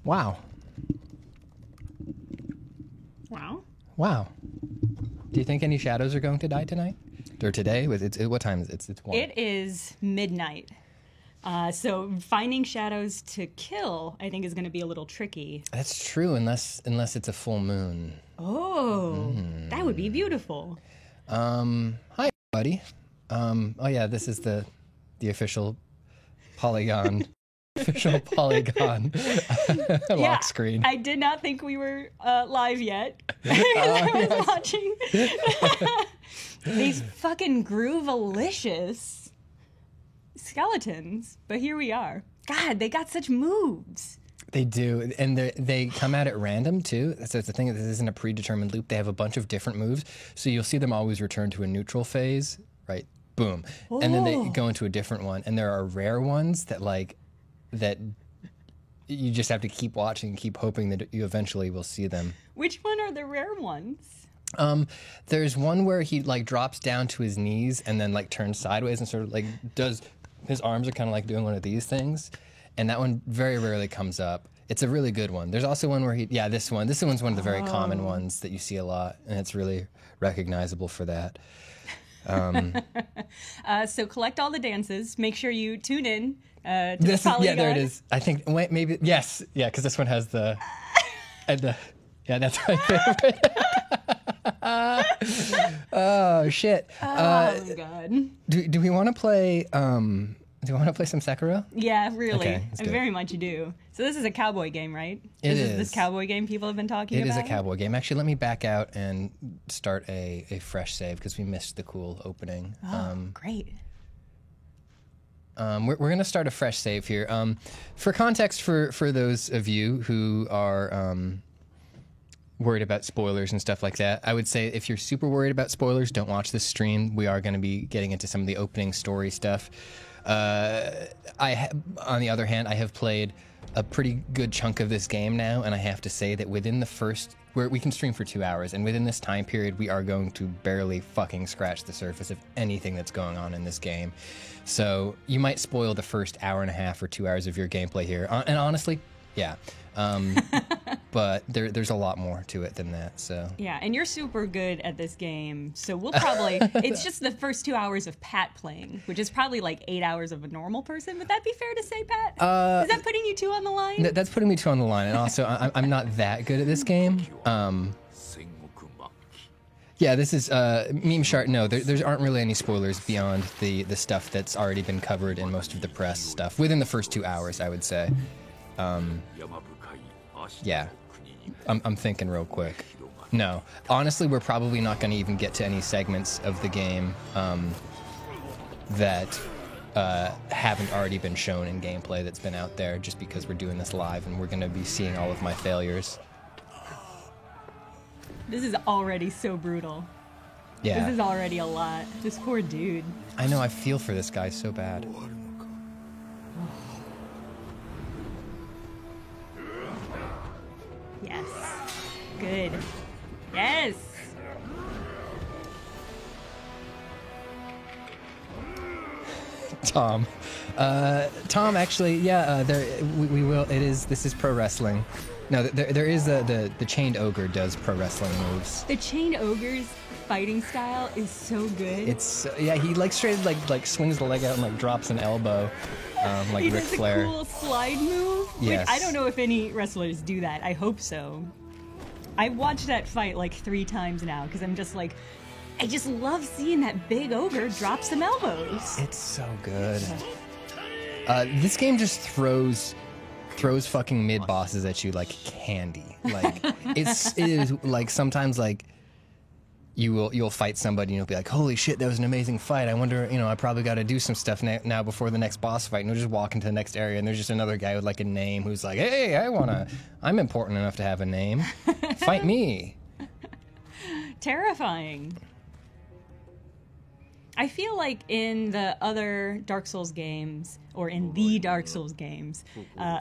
Wow. Wow. Do you think any shadows are going to die tonight? Or today? What time is it? It's 1. It is midnight. So finding shadows to kill, I think, is going to be a little tricky. That's true, unless it's a full moon. Oh, that would be beautiful. Hi, everybody. Oh yeah, this is the official Polygon. Official Polygon lock screen. I did not think we were live yet. I was watching these fucking groovalicious skeletons, but here we are. God, they got such moves. They do, and they come out at random too. So it's the thing that this isn't a predetermined loop. They have a bunch of different moves, so you'll see them always return to a neutral phase, right? Boom, and then they go into a different one. And there are rare ones that you just have to keep watching and keep hoping that you eventually will see them. Which one are the rare ones? There's one where he drops down to his knees and then turns sideways and sort of does his arms are kind of doing one of these things, and that one very rarely comes up. It's a really good one. There's also one where this one's one of the very common ones that you see a lot, and it's really recognizable for that. So collect all the dances. Make sure you tune in to the Polygon. Yeah, there it is. I think maybe yes, yeah, because this one has the yeah, that's my favorite. Oh shit! Oh god! Do we want to play? Do you want to play some Sekiro? Yeah, really. Okay, I very much do. So this is a cowboy game, right? It is. Is this cowboy game people have been talking about? It is a cowboy game. Actually, let me back out and start a fresh save because we missed the cool opening. Oh, great. We're going to start a fresh save here. For context, for those of you who are worried about spoilers and stuff like that, I would say if you're super worried about spoilers, don't watch this stream. We are going to be getting into some of the opening story stuff. On the other hand, I have played a pretty good chunk of this game now, and I have to say that within the first, we can stream for 2 hours, and within this time period, we are going to barely fucking scratch the surface of anything that's going on in this game. So you might spoil the first hour and a half or 2 hours of your gameplay here, and honestly, yeah. But there's a lot more to it than that. So yeah, and you're super good at this game, so we'll probably it's just the first 2 hours of Pat playing, which is probably 8 hours of a normal person. Would that be fair to say, Pat? Is that putting you 2 on the line? That's putting me 2 on the line, and also I'm not that good at this game. Yeah, this is Meme Shark. No, there aren't really any spoilers beyond the stuff that's already been covered in most of the press stuff within the first 2 hours, I would say. Yeah, I'm thinking real quick. No, honestly, we're probably not going to even get to any segments of the game that haven't already been shown in gameplay that's been out there, just because we're doing this live and we're going to be seeing all of my failures. This is already so brutal. Yeah. This is already a lot. This poor dude. I know, I feel for this guy so bad. Yes. Good. Yes. Tom. Tom, actually, yeah, we will. This is pro wrestling. No, there is the chained ogre does pro wrestling moves. The chained ogre's fighting style is so good. It's yeah, he straight swings the leg out and drops an elbow, like Ric Flair. He does a cool slide move. Yes. Which I don't know if any wrestlers do that. I hope so. I've watched that fight 3 times now because I'm just I just love seeing that big ogre drop some elbows. It's so good. This game just throws fucking mid bosses at you like candy. It is sometimes you'll fight somebody and you'll be like, holy shit, that was an amazing fight. I wonder, I probably got to do some stuff now before the next boss fight. And you'll just walk into the next area and there's just another guy with a name who's like, hey, I'm important enough to have a name. Fight me. Terrifying. I feel like in the other Dark Souls games, or in the Dark Souls games,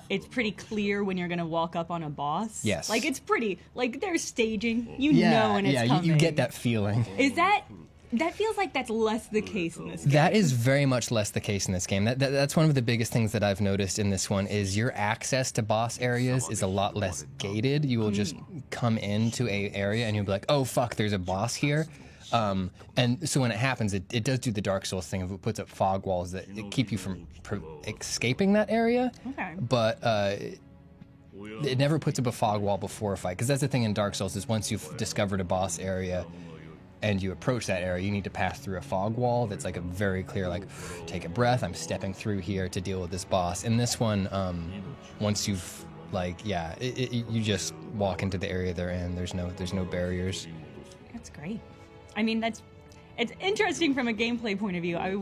it's pretty clear when you're going to walk up on a boss. Yes. It's pretty, there's staging. You know when it's coming. You get that feeling. Is that that feels like that's less the case in this game. That is very much less the case in this game. That's one of the biggest things that I've noticed in this one is your access to boss areas is a lot less gated. You will just come into a area and you'll be like, oh, fuck, there's a boss here. And so when it happens, it does do the Dark Souls thing. It puts up fog walls that keep you from escaping that area. Okay. But it never puts up a fog wall before a fight. Because that's the thing in Dark Souls is once you've discovered a boss area and you approach that area, you need to pass through a fog wall that's like a very clear, like, take a breath, I'm stepping through here to deal with this boss. In this one, once you've, like, you just walk into the area they're in. There's no barriers. That's great. I mean, it's interesting from a gameplay point of view. I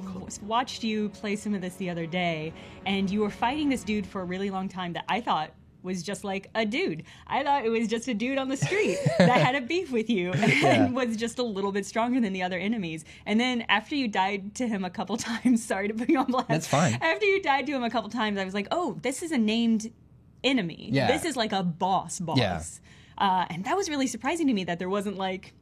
watched you play some of this the other day, and you were fighting this dude for a really long time that I thought was just like a dude. I thought it was just a dude on the street that had a beef with you and was just a little bit stronger than the other enemies. And then after you died to him a couple times, sorry to put you on blast. That's fine. After you died to him a couple times, I was like, oh, this is a named enemy. Yeah. This is like a boss. Yeah. And that was really surprising to me that there wasn't like...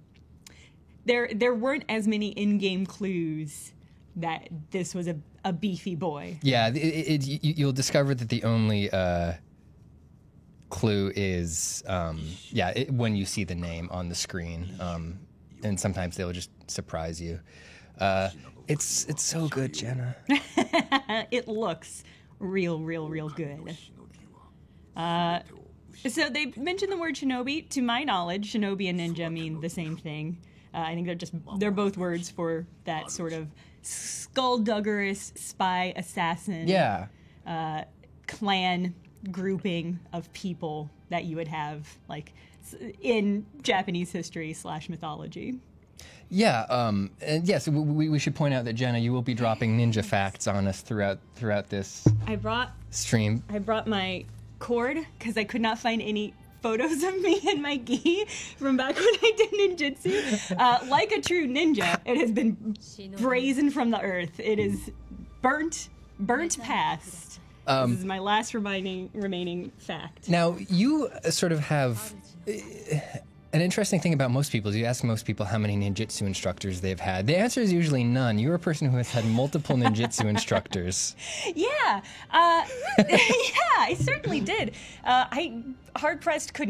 There weren't as many in-game clues that this was a beefy boy. Yeah, you'll discover that the only clue is when you see the name on the screen, and sometimes they'll just surprise you. It's so good, Jenna. It looks real good. So they mentioned the word shinobi. To my knowledge, shinobi and ninja mean the same thing. I think they're both words for that sort of skullduggerous spy assassin clan grouping of people that you would have like in Japanese history / mythology. Yeah, and yes, we should point out that Jenna, you will be dropping ninja facts on us throughout this stream. I brought my cord because I could not find any photos of me and my gi from back when I did ninjutsu. Like a true ninja, it has been brazen from the earth. It is burnt past. This is my last remaining fact. Now, you sort of have... An interesting thing about most people is you ask most people how many ninjutsu instructors they've had. The answer is usually none. You're a person who has had multiple ninjutsu instructors. Yeah. I certainly did. I hard-pressed could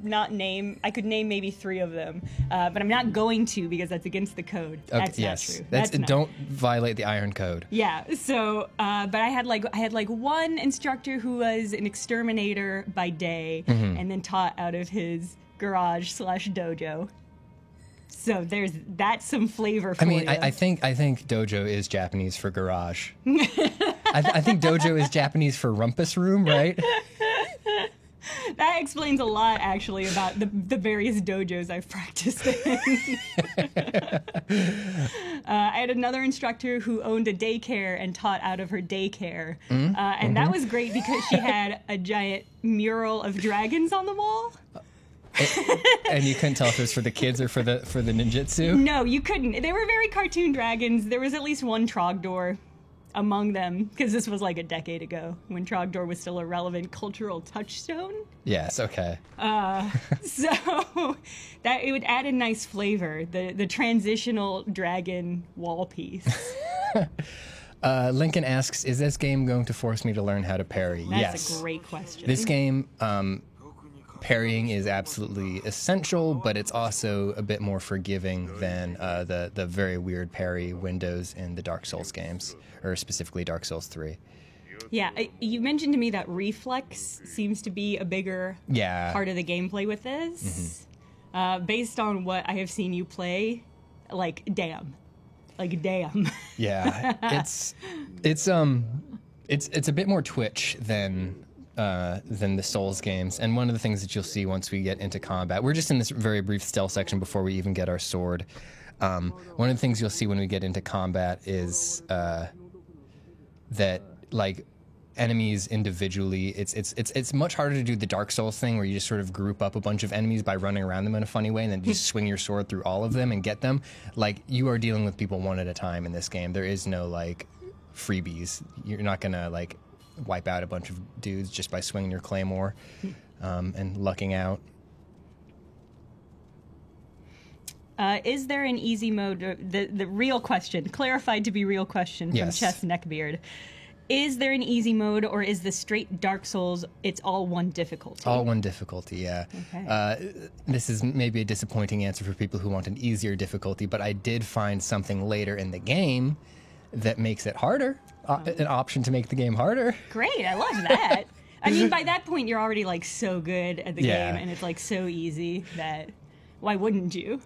not name... I could name maybe 3 of them, but I'm not going to because that's against the code. Okay, that's not true. That's not. Don't violate the Iron Code. Yeah, so... but I had one instructor who was an exterminator by day and then taught out of his garage / dojo. So that's some flavor for you. I think dojo is Japanese for garage. I think dojo is Japanese for rumpus room, right? That explains a lot, actually, about the various dojos I've practiced in. I had another instructor who owned a daycare and taught out of her daycare. And that was great because she had a giant mural of dragons on the wall. And you couldn't tell if it was for the kids or for the ninjutsu? No, you couldn't. They were very cartoon dragons. There was at least one Trogdor among them, because this was like a decade ago when Trogdor was still a relevant cultural touchstone. Yes, okay. So that it would add a nice flavor, the transitional dragon wall piece. Lincoln asks, is this game going to force me to learn how to parry? That's a great question. This game... parrying is absolutely essential, but it's also a bit more forgiving than the very weird parry windows in the Dark Souls games, or specifically Dark Souls 3. Yeah, you mentioned to me that reflex seems to be a bigger part of the gameplay with this. Based on what I have seen you play, damn. Yeah, it's a bit more twitch than the Souls games. And one of the things that you'll see once we get into combat, we're just in this very brief stealth section before we even get our sword. One of the things you'll see when we get into combat is that enemies individually, it's much harder to do the Dark Souls thing where you just sort of group up a bunch of enemies by running around them in a funny way and then just swing your sword through all of them and get them. You are dealing with people one at a time in this game. There is no freebies. You're not gonna wipe out a bunch of dudes just by swinging your claymore and lucking out. Is there an easy mode? The real question, clarified to be real question from Yes. Chess Neckbeard. Is there an easy mode, or is the straight Dark Souls, it's all one difficulty? All one difficulty, yeah. Okay. This is maybe a disappointing answer for people who want an easier difficulty, but I did find something later in the game that makes it harder. An option to make the game harder. Great, I love that. I mean, by that point, you're already like so good at the Yeah. game, and it's like so easy that why wouldn't you?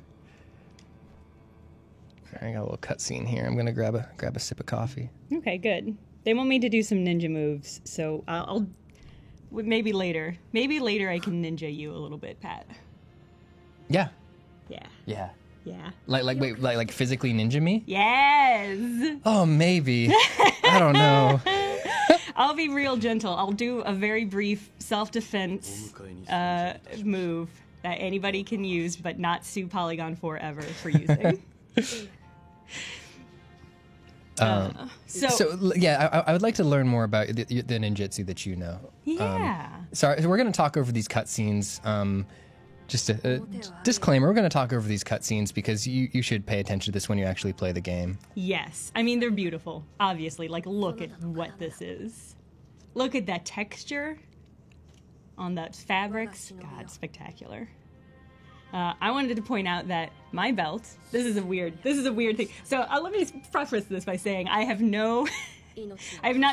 I got a little cutscene here. I'm gonna grab a sip of coffee. Okay, good. They want me to do some ninja moves, so I'll maybe later. Maybe later I can ninja you a little bit, Pat. Yeah, Yeah, yeah. yeah. Like physically ninja me? Yes. Oh, maybe. I don't know. I'll be real gentle. I'll do a very brief self-defense move that anybody can use, but not sue Polygon forever for using. So yeah, I would like to learn more about the ninjutsu that you know. Yeah. Sorry, so we're going to talk over these cutscenes. Just a disclaimer: we're going to talk over these cutscenes because you should pay attention to this when you actually play the game. Yes. I mean, they're beautiful, obviously. Like, look at what this is. Look at that texture on that fabrics. God, spectacular. I wanted to point out that my belt, this is a weird thing. So let me preface this by saying I have not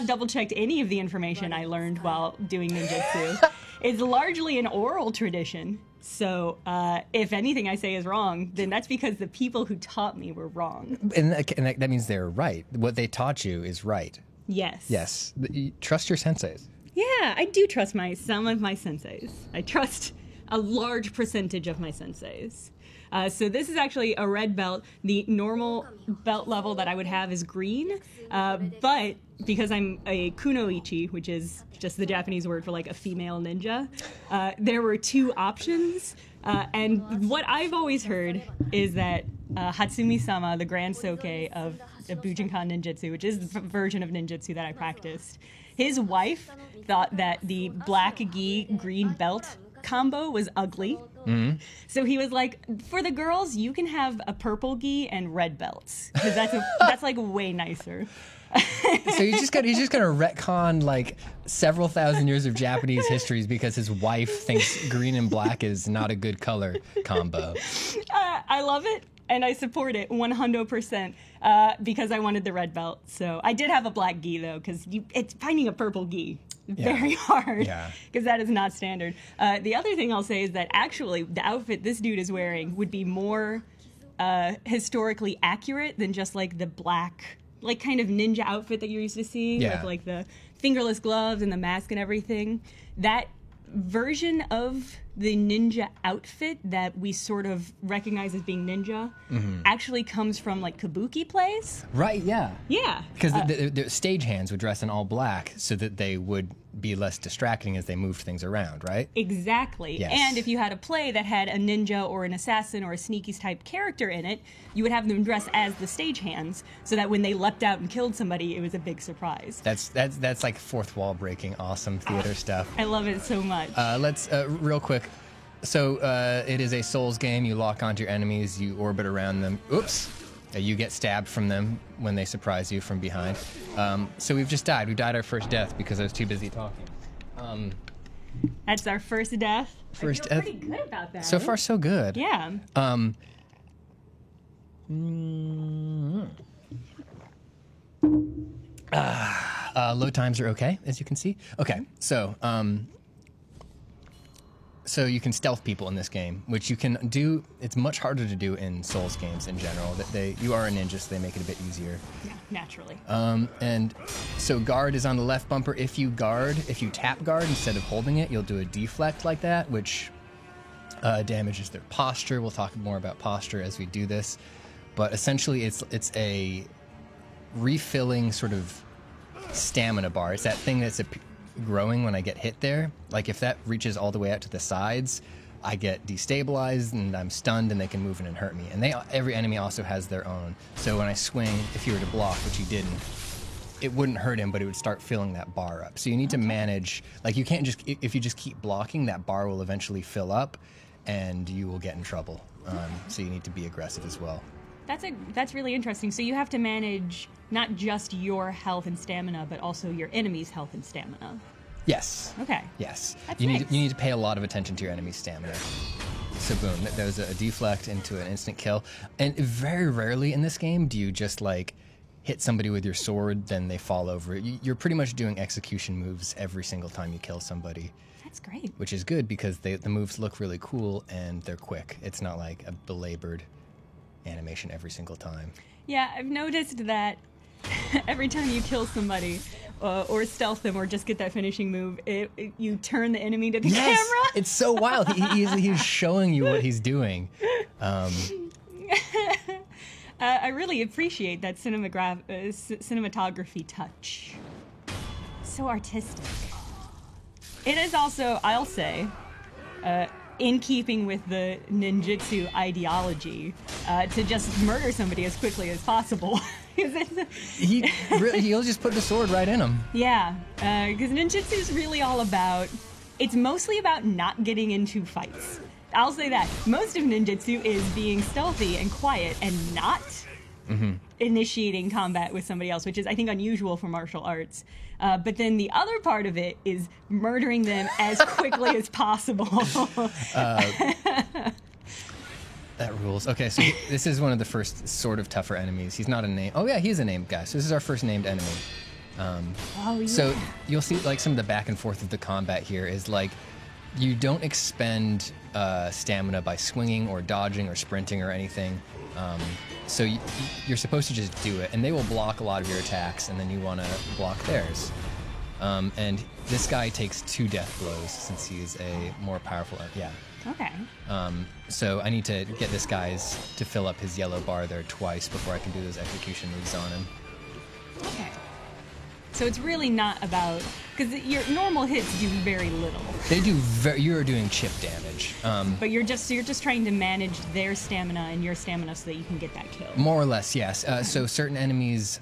double-checked any of the information I learned while doing ninjutsu. It's largely an oral tradition. So if anything I say is wrong, then that's because the people who taught me were wrong. And that means they're right. What they taught you is right. Yes. Yes. Trust your senseis. Yeah, I do trust some of my senseis. I trust a large percentage of my senseis. So this is actually a red belt. The normal belt level that I would have is green, but because I'm a kunoichi, which is just the Japanese word for like a female ninja, there were two options. And what I've always heard is that Hatsumi-sama, the Grand Soke of Bujinkan Ninjutsu, which is the version of ninjutsu that I practiced, his wife thought that the black gi green belt combo was ugly. Mm-hmm. So he was like, for the girls, you can have a purple gi and red belts because that's like way nicer. So he's just gonna retcon like several thousand years of Japanese histories because his wife thinks green and black is not a good color combo. I love it and I support it 100% because I wanted the red belt. So I did have a black gi though because it's finding a purple gi. Very hard because that is not standard. The other thing I'll say is that actually the outfit this dude is wearing would be more historically accurate than just like the black, like kind of ninja outfit that you're used to seeing with like the fingerless gloves and the mask and everything. That version of the ninja outfit that we sort of recognize as being ninja actually comes from like kabuki plays. Right, yeah. Yeah. Because the stagehands would dress in all black so that they would be less distracting as they moved things around, right? Exactly. Yes. And if you had a play that had a ninja or an assassin or a sneaky type character in it, you would have them dress as the stagehands so that when they leapt out and killed somebody, it was a big surprise. That's like fourth wall breaking, awesome theater stuff. I love it so much. Let's real quick. So it is a Souls game. You lock onto your enemies. You orbit around them. Oops. You get stabbed from them when they surprise you from behind. So we've just died. We died our first death because I was too busy talking. That's our first death. First I feel death. pretty good about that. So far, so good. Yeah. Load times are okay, as you can see. Okay, so so you can stealth people in this game, which you can do. It's much harder to do in Souls games in general. You are a ninja, so they make it a bit easier. Yeah, naturally. And so guard is on the left bumper. If you tap guard instead of holding it, you'll do a deflect like that, which damages their posture. We'll talk more about posture as we do this. But essentially, it's a refilling sort of stamina bar. It's that thing that's growing when I get hit there. Like if that reaches all the way out to the sides, I get destabilized and I'm stunned and they can move in and hurt me. And every enemy also has their own. So when I swing, if you were to block, which you didn't, it wouldn't hurt him, but it would start filling that bar up. So you need to manage, like you can't just, if you just keep blocking, that bar will eventually fill up and you will get in trouble. so you need to be aggressive as well. That's really interesting. So you have to manage not just your health and stamina, but also your enemy's health and stamina. Yes. Okay. Yes. That's You nice. need to pay a lot of attention to your enemy's stamina. So boom, there's a deflect into an instant kill. And very rarely in this game do you just like hit somebody with your sword, then they fall over. You're pretty much doing execution moves every single time you kill somebody. That's great. Which is good because the moves look really cool and they're quick. It's not like a belabored animation every single time. Yeah, I've noticed that every time you kill somebody or stealth them or just get that finishing move, you turn the enemy to the camera. It's so wild. He's showing you what he's doing. I really appreciate that cinematography touch. So artistic. It is also, I'll say, in keeping with the ninjutsu ideology, to just murder somebody as quickly as possible. He'll just put the sword right in him. Yeah, because ninjutsu is really all about, it's mostly about not getting into fights. I'll say that. Most of ninjutsu is being stealthy and quiet and not initiating combat with somebody else, which is, I think, unusual for martial arts. But then the other part of it is murdering them as quickly as possible. That rules. Okay, so this is one of the first sort of tougher enemies. He's not a name. Oh yeah, he is a named guy. So this is our first named enemy. So you'll see like some of the back and forth of the combat here is like you don't expend stamina by swinging or dodging or sprinting or anything. So you're supposed to just do it, and they will block a lot of your attacks, and then you want to block theirs. And this guy takes 2 death blows since he's a more powerful. Yeah. Okay. So I need to get this guy's to fill up his yellow bar there twice before I can do those execution moves on him. Okay. So it's really not about, because your normal hits do very little. They do. You're doing chip damage. But you're just trying to manage their stamina and your stamina so that you can get that kill. More or less, yes. So certain enemies,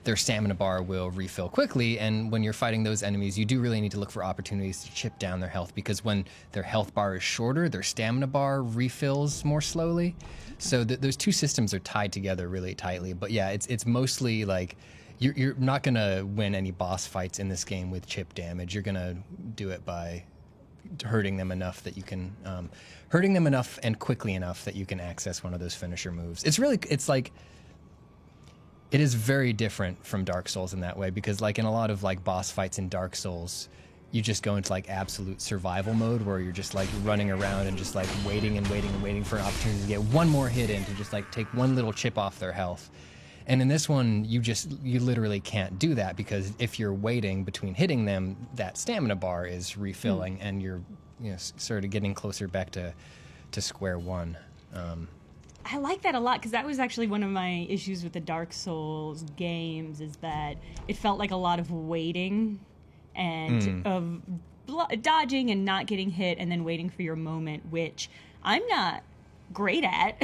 their stamina bar will refill quickly, and when you're fighting those enemies, you do really need to look for opportunities to chip down their health, because when their health bar is shorter, their stamina bar refills more slowly. So those two systems are tied together really tightly. But yeah, it's mostly like you're not going to win any boss fights in this game with chip damage. You're going to do it by hurting them enough that you can hurting them enough and quickly enough that you can access one of those finisher moves. It is very different from Dark Souls in that way, because like in a lot of like boss fights in Dark Souls, you just go into like absolute survival mode where you're just like running around and just like waiting and waiting and waiting for an opportunity to get one more hit in, to just like take one little chip off their health. And in this one, you literally can't do that, because if you're waiting between hitting them, that stamina bar is refilling and you're sort of getting closer back to square one. I like that a lot, because that was actually one of my issues with the Dark Souls games, is that it felt like a lot of waiting and of dodging and not getting hit and then waiting for your moment, which I'm not great at.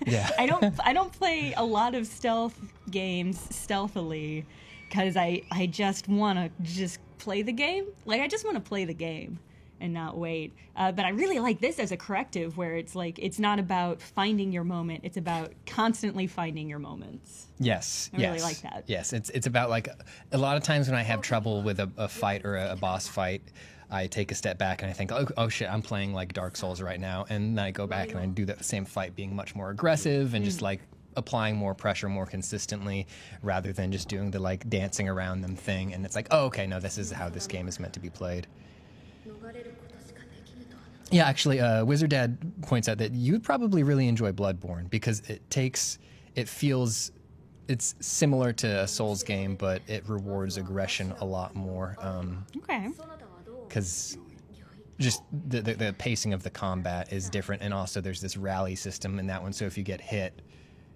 Yeah. I don't play a lot of stealth games stealthily, because I just want to just play the game. Like, I just want to play the game and not wait. But I really like this as a corrective, where it's like, it's not about finding your moment, it's about constantly finding your moments. Yes. I really like that. Yes, it's about like a lot of times when I have trouble with a fight or a boss fight, I take a step back and I think, oh shit, I'm playing like Dark Souls right now, and then I go back and I do that same fight being much more aggressive and just like applying more pressure more consistently, rather than just doing the like dancing around them thing. And it's like, oh, okay, no, this is how this game is meant to be played. Yeah, actually, Wizard Dad points out that you'd probably really enjoy Bloodborne, because it's similar to a Souls game, but it rewards aggression a lot more. Okay. Because just the pacing of the combat is different, and also there's this rally system in that one, so if you get hit,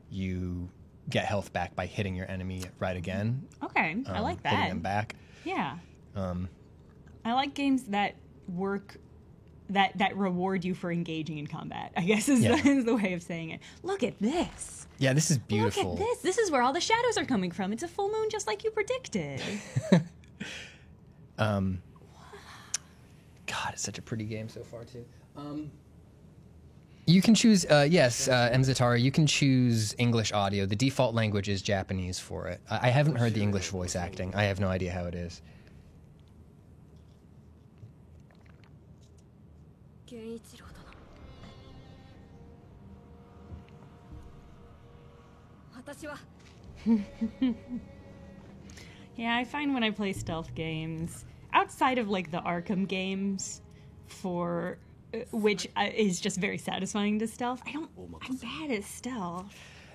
you get health back by hitting your enemy right again. Okay, I like that. Hitting them back. Yeah. I like games that work, that reward you for engaging in combat, I guess is the way of saying it. Look at this. Yeah, this is beautiful. Look at this. This is where all the shadows are coming from. It's a full moon, just like you predicted. God, it's such a pretty game so far, too. You can choose, yes, Mzatara, you can choose English audio. The default language is Japanese for it. I haven't heard the English voice acting. I have no idea how it is. 源一郎殿私は Yeah, I find when I play stealth games, outside of like the Arkham games, for which is just very satisfying to stealth, I'm bad at stealth.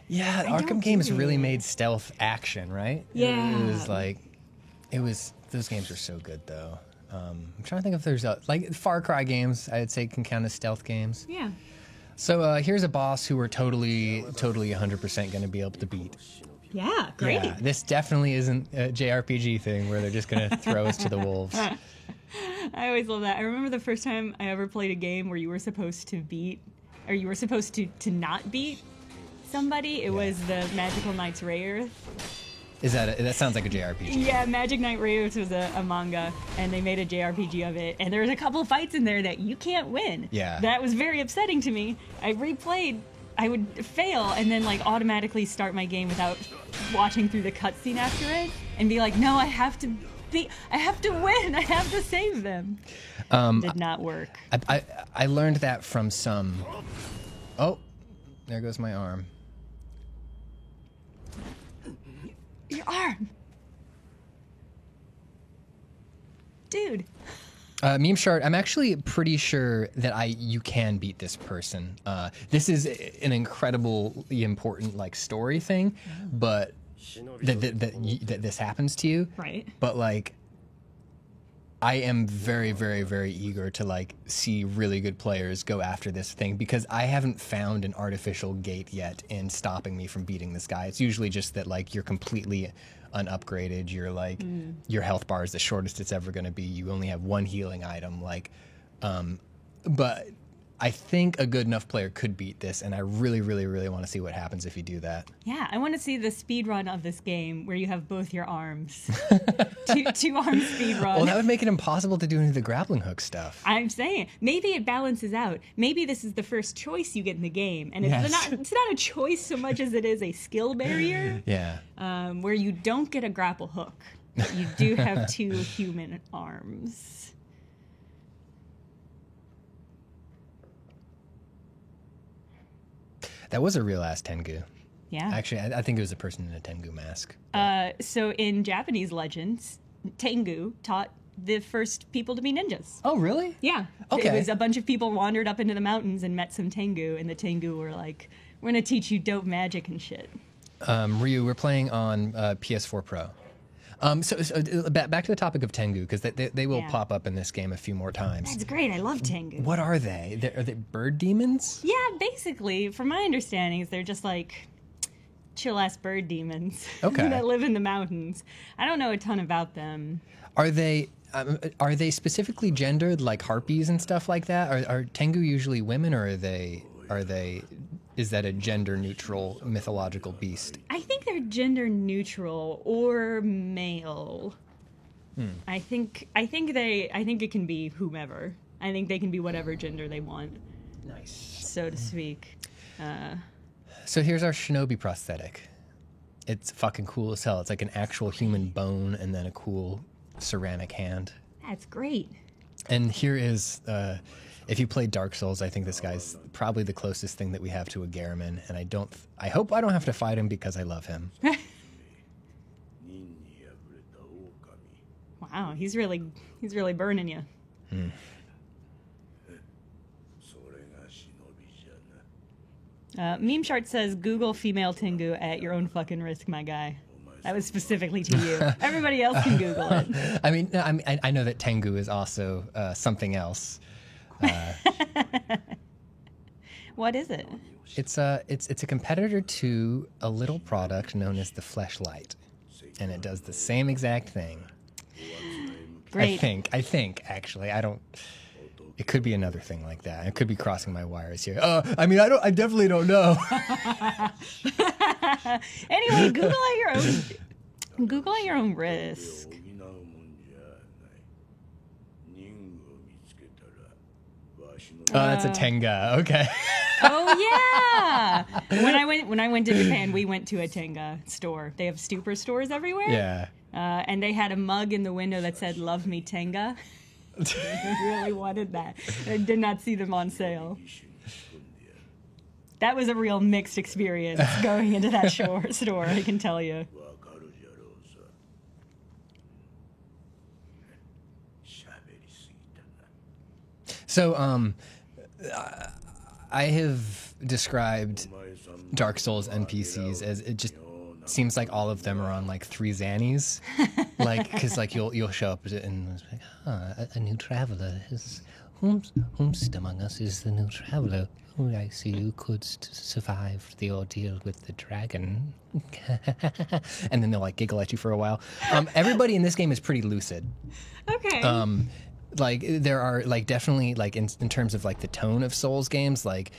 Yeah, I Arkham don't games do really it. made stealth action, right? Yeah. Those games are so good, though. I'm trying to think if there's, like, Far Cry games, I'd say can count as stealth games. Yeah. So here's a boss who we're totally 100% going to be able to beat. Yeah, great. Yeah, this definitely isn't a JRPG thing where they're just going to throw us to the wolves. I always love that. I remember the first time I ever played a game where you were supposed to beat, or you were supposed to not beat somebody. It was the Magical Knights Rayearth. That sounds like a JRPG. Yeah, Magic Knight Rayearth was a manga, and they made a JRPG of it. And there was a couple of fights in there that you can't win. Yeah. That was very upsetting to me. I replayed. I would fail and then like automatically start my game without watching through the cutscene after it, and be like, no, I have to win. I have to save them. Did not work. I learned that from some... Oh, there goes my arm. Your arm, dude. Meme Shard, I'm actually pretty sure that you can beat this person. This is an incredibly important like story thing, but that this happens to you. Right. But like, I am very, very, very eager to like see really good players go after this thing because I haven't found an artificial gate yet in stopping me from beating this guy. It's usually just that like you're completely unupgraded. You're like your health bar is the shortest it's ever going to be. You only have one healing item. Like, but I think a good enough player could beat this, and I really, really, really want to see what happens if you do that. Yeah, I want to see the speed run of this game where you have both your arms. two arm speed run. Well, that would make it impossible to do any of the grappling hook stuff. I'm saying maybe it balances out. Maybe this is the first choice you get in the game, and it's not a choice so much as it is a skill barrier. Yeah. Where you don't get a grapple hook, but you do have two human arms. That was a real ass Tengu. Yeah. Actually, I think it was a person in a Tengu mask. So in Japanese legends, Tengu taught the first people to be ninjas. Oh, really? Yeah. Okay. It was a bunch of people wandered up into the mountains and met some Tengu, and the Tengu were like, we're going to teach you dope magic and shit. Ryu, we're playing on PS4 Pro. So back to the topic of Tengu, because they will pop up in this game a few more times. That's great. I love Tengu. What are they? Are they bird demons? Yeah, basically, from my understandings, they're just like chill-ass bird demons that live in the mountains. I don't know a ton about them. Are they specifically gendered, like harpies and stuff like that? Are Tengu usually women, or are they? Is that a gender-neutral mythological beast? I think they're gender-neutral or male. I think it can be whomever. I think they can be whatever gender they want. Nice. So to speak. So here's our shinobi prosthetic. It's fucking cool as hell. It's like an actual human bone and then a cool ceramic hand. That's great. And here is, if you play Dark Souls, I think this guy's probably the closest thing that we have to a Gehrman, and I hope I don't have to fight him because I love him. Wow, he's really burning you. Meme Chart says, Google female Tengu at your own fucking risk, my guy. That was specifically to you. Everybody else can Google it. I mean, I know that Tengu is also something else. What is it? It's a competitor to a little product known as the Fleshlight, and it does the same exact thing. Great. I think actually, I don't. It could be another thing like that. It could be crossing my wires here. I mean, I definitely don't know. Anyway, Google at your own risk. Oh, that's a Tenga. Okay. Oh yeah. When I went to Japan, we went to a Tenga store. They have stupor stores everywhere. Yeah. And they had a mug in the window that said "Love me Tenga." I really wanted that. I did not see them on sale. That was a real mixed experience going into that store, I can tell you. So, I have described Dark Souls NPCs as it just seems like all of them are on like 3 Xannies, like because like you'll show up and it's like, a new traveler is whomst among us is the new traveler. Oh, I see you could survive the ordeal with the dragon. And then they'll like giggle at you for a while. Everybody in this game is pretty lucid. Okay. Like there are like definitely like in terms of like the tone of Souls games, like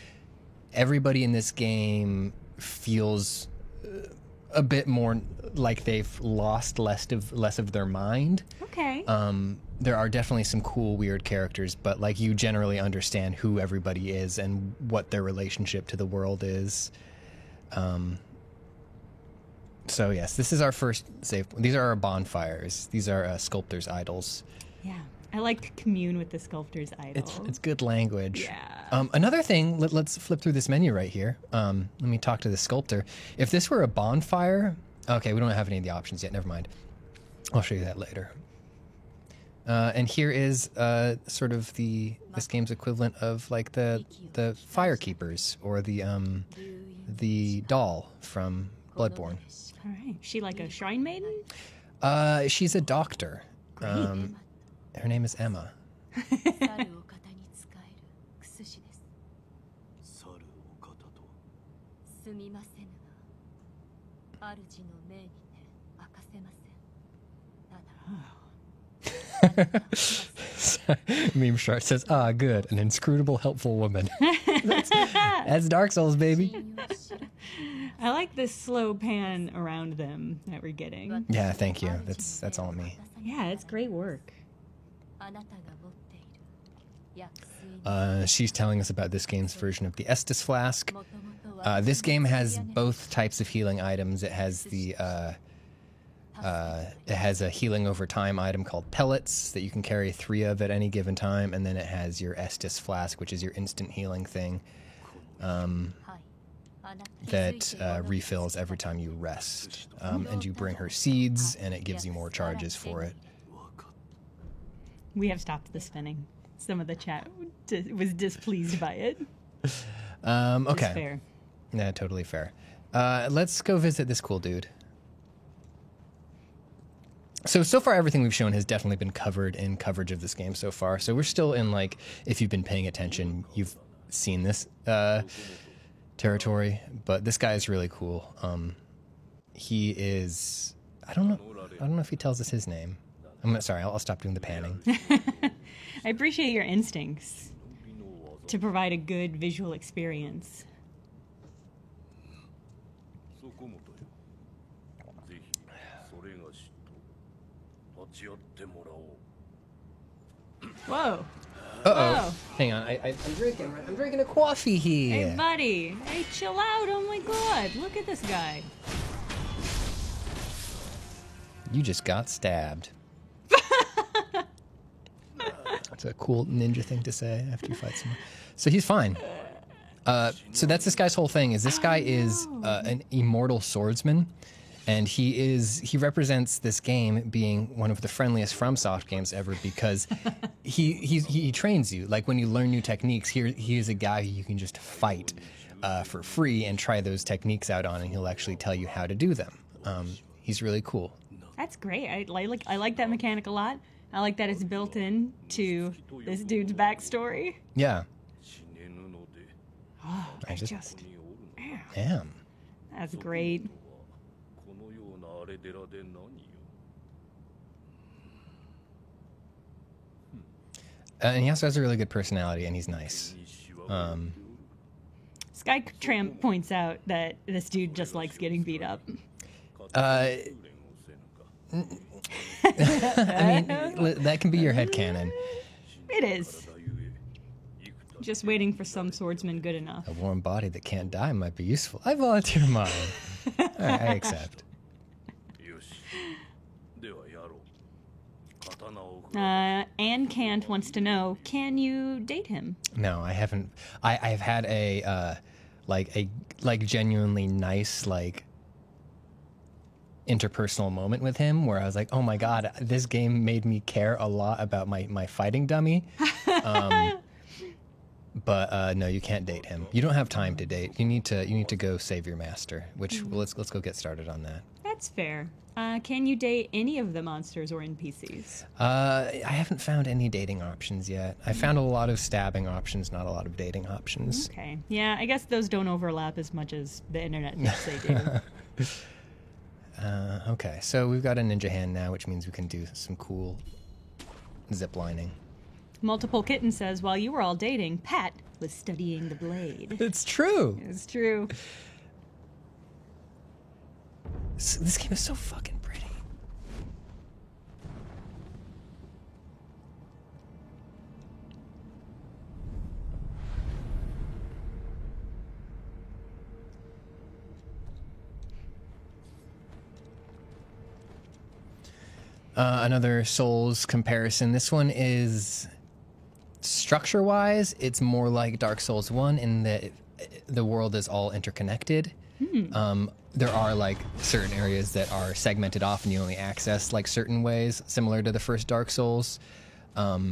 everybody in this game feels a bit more like they've lost less of their mind. Okay. There are definitely some cool, weird characters, but like you generally understand who everybody is and what their relationship to the world is. So yes, this is our first save. These are our bonfires. These are sculptors' idols. Yeah. I like to commune with the sculptor's idol. It's good language. Yeah. Another thing, let's flip through this menu right here. Let me talk to the sculptor. If this were a bonfire, okay, we don't have any of the options yet. Never mind. I'll show you that later. And here is sort of this game's equivalent of like the firekeepers or the doll from Bloodborne. All right. She like a shrine maiden? She's a doctor. Her name is Emma. 猿を型に使える薬師です猿を型とはすみませぬが主の命にて明かせませんただ Meme Shark says, "Ah, good, an inscrutable, helpful woman." That's Dark Souls, baby. I like this slow pan around them that we're getting. Yeah, thank you. That's all me. Yeah, it's great work. あなたが持っている薬水 She's telling us about this game's version of the Estus Flask. This game has both types of healing items. It has it has a healing over time item called Pellets that you can carry 3 of at any given time, and then it has your Estus Flask, which is your instant healing thing that refills every time you rest. And you bring her seeds, and it gives you more charges for it. We have stopped the spinning. Some of the chat was displeased by it. Okay. It's fair. Yeah, totally fair. Let's go visit this cool dude. So far everything we've shown has definitely been covered in coverage of this game so far. So we're still in like, if you've been paying attention, you've seen this territory. But this guy is really cool. He is, I don't know if he tells us his name. Sorry, I'll stop doing the panning. I appreciate your instincts to provide a good visual experience. Whoa. Uh-oh. Hang on, I'm drinking a coffee here. Hey, buddy. Hey, chill out. Oh, my God. Look at this guy. You just got stabbed. That's a cool ninja thing to say after you fight someone. So he's fine. So that's this guy's whole thing. Is this guy is an immortal swordsman, and he represents this game being one of the friendliest FromSoft games ever because he trains you. Like when you learn new techniques, he is a guy who you can just fight for free and try those techniques out on, and he'll actually tell you how to do them. He's really cool. That's great. I like that mechanic a lot. I like that it's built in to this dude's backstory. Yeah. Oh, I just man. am. That's great. And he also has a really good personality, and he's nice. Skytramp points out that this dude just likes getting beat up. I mean, that can be your headcanon. It is. Just waiting for some swordsman good enough. A warm body that can't die might be useful. I volunteer mine. All right, I accept. Anne Kant wants to know, can you date him? No, I haven't. I've had a genuinely nice interpersonal moment with him where I was like, oh my god, this game made me care a lot about my fighting dummy. But no, you can't date him. You don't have time to date. You need to go save your master. Which let's go get started on that. That's fair. Can you date any of the monsters or NPCs? I haven't found any dating options yet. I found a lot of stabbing options, not a lot of dating options. Okay. Yeah, I guess those don't overlap as much as the internet thinks they do. Okay, so we've got a ninja hand now, which means we can do some cool zip lining. Multiple Kitten says, while you were all dating, Pat was studying the blade. It's true. It's true. This game is so fucking pretty. Another Souls comparison. This one is structure-wise, it's more like Dark Souls 1 in that the world is all interconnected. There are certain areas that are segmented off and you only access certain ways, similar to the first Dark Souls. But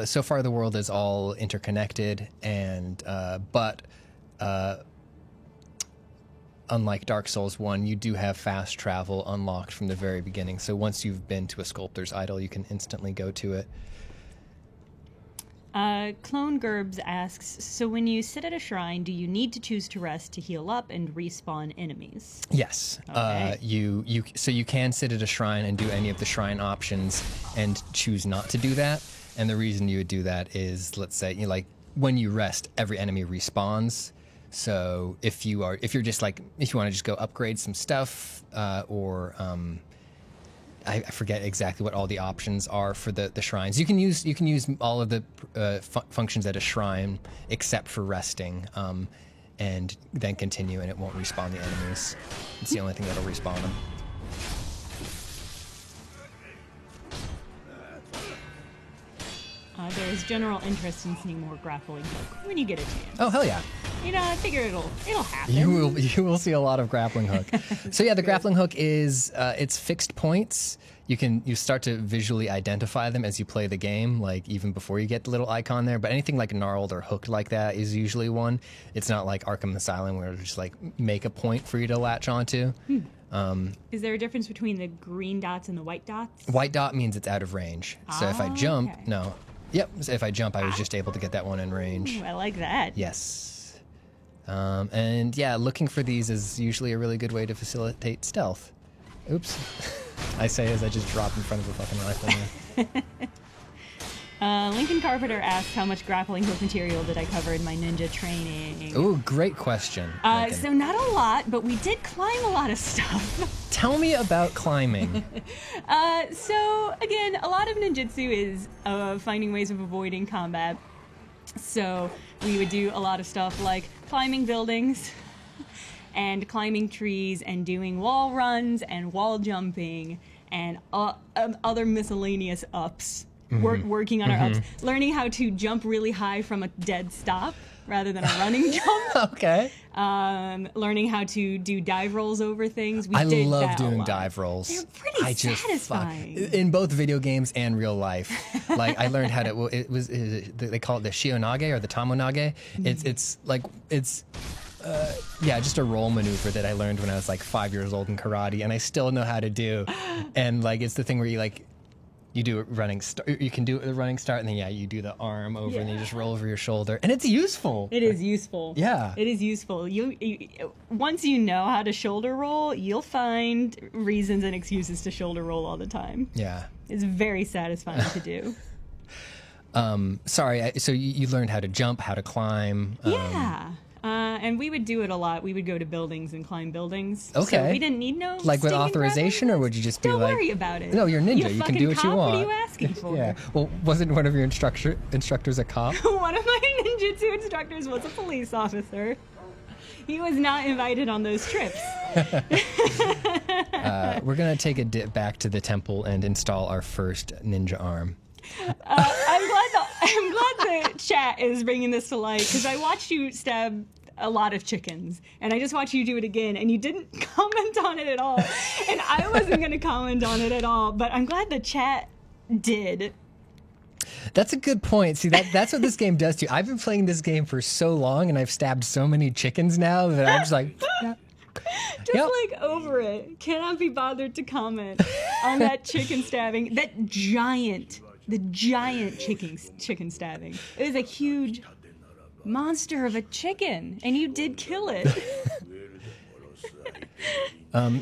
so far the world is all interconnected, and unlike Dark Souls 1, you do have fast travel unlocked from the very beginning. So once you've been to a sculptor's idol, you can instantly go to it. Clone Gerbs asks, so when you sit at a shrine, do you need to choose to rest to heal up and respawn enemies? Yes. Okay. You can sit at a shrine and do any of the shrine options and choose not to do that. And the reason you would do that is, let's say, when you rest, every enemy respawns. So if you want to just go upgrade some stuff, or I forget exactly what all the options are for the shrines. You can use all of the functions at a shrine except for resting, and then continue, and it won't respawn the enemies. It's the only thing that'll respawn them. There's general interest in seeing more grappling hook when you get a chance. Oh hell yeah! I figure it'll happen. You will see a lot of grappling hook. So yeah, the grappling hook is it's fixed points. You start to visually identify them as you play the game, even before you get the little icon there. But anything gnarled or hooked like that is usually one. It's not like Arkham Asylum where it'll just make a point for you to latch onto. Is there a difference between the green dots and the white dots? White dot means it's out of range. So if I jump, okay. no. Yep, so if I jump, I was just able to get that one in range. Ooh, I like that. Yes. And yeah, looking for these is usually a really good way to facilitate stealth. Oops. I say as I just drop in front of a fucking rifle. Lincoln Carpenter asked how much grappling hook material did I cover in my ninja training. Ooh, great question. So not a lot, but we did climb a lot of stuff. Tell me about climbing. So again, a lot of ninjutsu is finding ways of avoiding combat. So we would do a lot of stuff like climbing buildings and climbing trees and doing wall runs and wall jumping and other miscellaneous ups. Working on our ups, learning how to jump really high from a dead stop rather than a running jump. Okay. Learning how to do dive rolls over things. I love doing dive rolls. They're pretty satisfying. In both video games and real life. I learned how to. They call it the shionage or the tamonage. It's just a roll maneuver that I learned when I was 5 years old in karate, and I still know how to do. And it's the thing where you do a running start. You can do the running start, and then you do the arm over, and then you just roll over your shoulder, and it's useful. It is useful. Yeah, it is useful. You once you know how to shoulder roll, you'll find reasons and excuses to shoulder roll all the time. Yeah, it's very satisfying to do. Sorry. So you learned how to jump, how to climb. Yeah. And we would do it a lot. We would go to buildings and climb buildings. Okay. So we didn't need no Like with sting and grab authorization, or weapons. would you just be Don't like, worry about it. No, you're a ninja. You can do what fucking you cop, want. What are you asking for? Yeah. Well, wasn't one of your instructors a cop? One of my ninjutsu instructors was a police officer. He was not invited on those trips. We're gonna take a dip back to the temple and install our first ninja arm. I'm glad the chat is bringing this to light because I watched you stab a lot of chickens, and I just watched you do it again, and you didn't comment on it at all. And I wasn't going to comment on it at all, but I'm glad the chat did. That's a good point. See, that's what this game does to you. I've been playing this game for so long, and I've stabbed so many chickens now that I'm just like, yeah. Just like over it. Cannot be bothered to comment on that chicken stabbing. The giant chicken stabbing. It was a huge monster of a chicken, and you did kill it.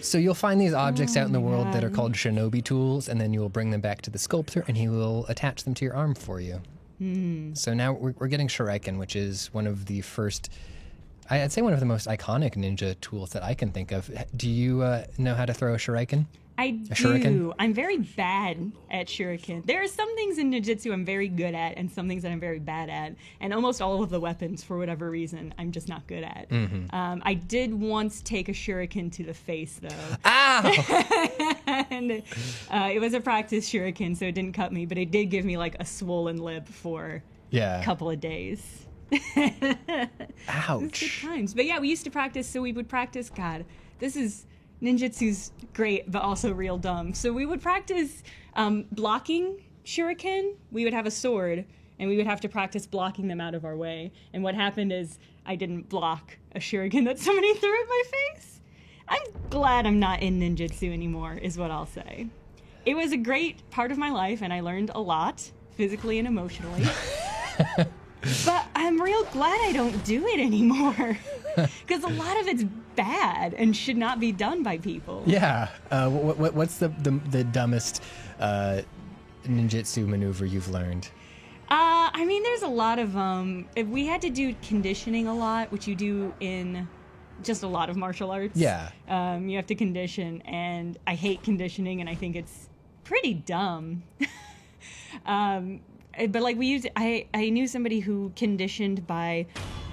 So you'll find these objects out in the world that are called shinobi tools, and then you will bring them back to the sculptor, and he will attach them to your arm for you. So now we're getting shuriken, which is one of the first, I'd say one of the most iconic ninja tools that I can think of. Do you know how to throw a shuriken? I do. Shuriken? I'm very bad at shuriken. There are some things in ninjutsu I'm very good at, and some things that I'm very bad at. And almost all of the weapons, for whatever reason, I'm just not good at. I did once take a shuriken to the face, though. Ow! And it was a practice shuriken, so it didn't cut me, but it did give me like a swollen lip for a couple of days. Ouch. Good times. But yeah, we used to practice, so we would practice, God, this is... Ninjutsu's great, but also real dumb. So we would practice blocking shuriken. We would have a sword, and we would have to practice blocking them out of our way. And what happened is I didn't block a shuriken that somebody threw at my face. I'm glad I'm not in ninjutsu anymore, is what I'll say. It was a great part of my life, and I learned a lot, physically and emotionally. But I'm real glad I don't do it anymore. Because a lot of it's bad and should not be done by people. Yeah. What's the dumbest ninjutsu maneuver you've learned? I mean, there's a lot of if we had to do conditioning a lot, which you do in just a lot of martial arts. Yeah. You have to condition, and I hate conditioning, and I think it's pretty dumb. But like I knew somebody who conditioned by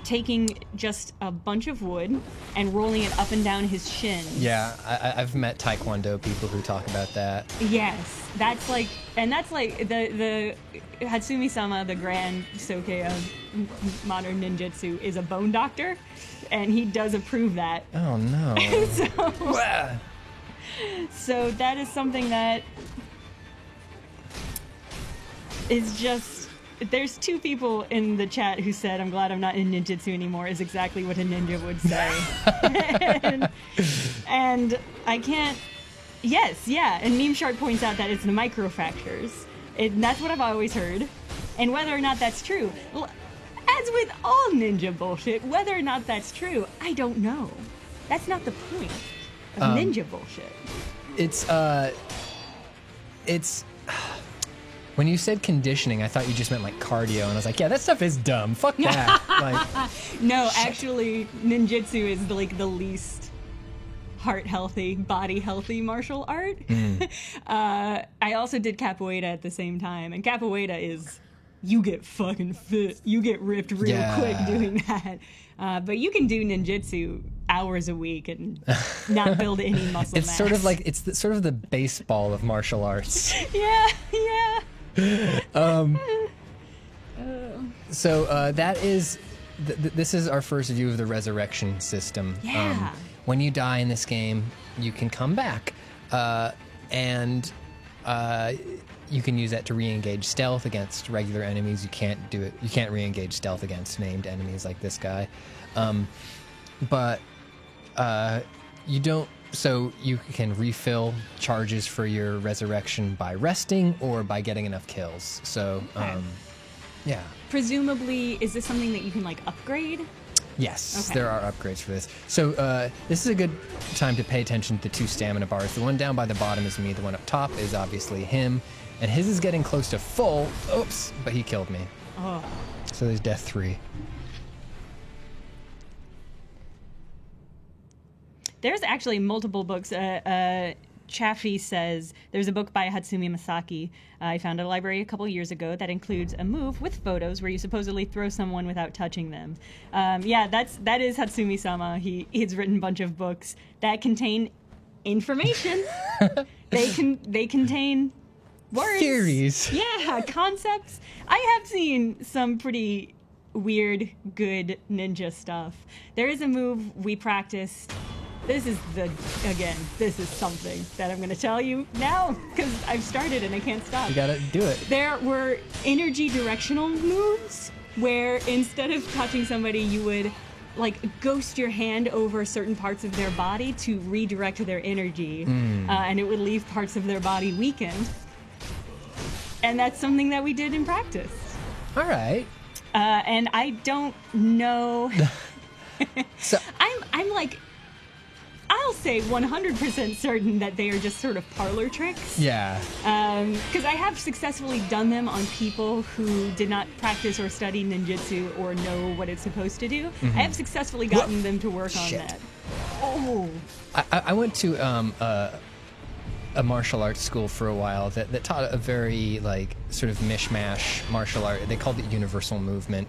taking just a bunch of wood and rolling it up and down his shin. Yeah, I've met Taekwondo people who talk about that. Yes, that's like the Hatsumi-sama, the grand soke of modern ninjutsu, is a bone doctor, and he does approve that. Oh no. So that is something that is just... There's two people in the chat who said, I'm glad I'm not in ninjutsu anymore, is exactly what a ninja would say. and I can't... Yes, yeah. And Meme Shark points out that it's the microfractures. That's what I've always heard. And whether or not that's true, as with all ninja bullshit, whether or not that's true, I don't know. That's not the point of ninja bullshit. It's when you said conditioning, I thought you just meant like cardio, and I was like, yeah, that stuff is dumb. Fuck that. Like, no, actually, ninjutsu is like the least heart healthy, body healthy martial art. I also did capoeira at the same time, and capoeira is you get fucking fit, you get ripped real quick doing that. But you can do ninjutsu hours a week and not build any muscle it's mass. sort of like sort of the baseball of martial arts. Yeah. So that is this is our first view of the resurrection system. Yeah. When you die in this game, you can come back, and you can use that to re-engage stealth against regular enemies. You can't do it. You can't re-engage stealth against named enemies like this guy, but you don't. So you can refill charges for your resurrection by resting or by getting enough kills. So, yeah. Presumably, is this something that you can like upgrade? Yes, Okay. there are upgrades for this. So this is a good time to pay attention to the two stamina bars. The one down by the bottom is me. The one up top is obviously him. And his is getting close to full. Oops, but he killed me. Oh. So there's death 3. There's actually multiple books. Chaffee says there's a book by Hatsumi Masaki I found at a library a couple years ago that includes a move with photos where you supposedly throw someone without touching them. That is Hatsumi-sama. He's written a bunch of books that contain information. They contain words, theories, concepts. I have seen some pretty weird, good ninja stuff. There is a move we practiced. This is something that I'm going to tell you now because I've started and I can't stop. You gotta do it. There were energy directional moves where instead of touching somebody, you would like ghost your hand over certain parts of their body to redirect their energy, and it would leave parts of their body weakened. And that's something that we did in practice. All right. And I don't know. So I'm like, I'll say 100% certain that they are just sort of parlor tricks. yeah. Because I have successfully done them on people who did not practice or study ninjutsu or know what it's supposed to do. I have successfully gotten them to work on that. Oh. I went to a martial arts school for a while that taught a very like sort of mishmash martial art. They called it Universal Movement.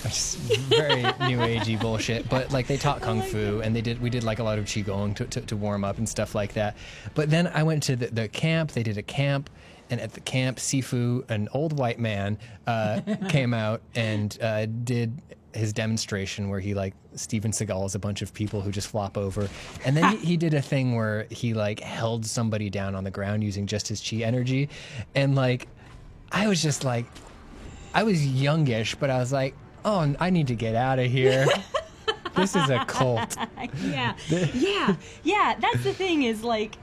Which is very new agey bullshit, but like they taught kung fu and we did like a lot of qigong to warm up and stuff like that. But then I went to the camp. They did a camp, and at the camp, Sifu, an old white man, came out and did his demonstration where he like Steven Seagals a bunch of people who just flop over, and then he did a thing where he like held somebody down on the ground using just his chi energy, and like I was just like, I was youngish, but I was like, oh, I need to get out of here. This is a cult. Yeah. That's the thing is like,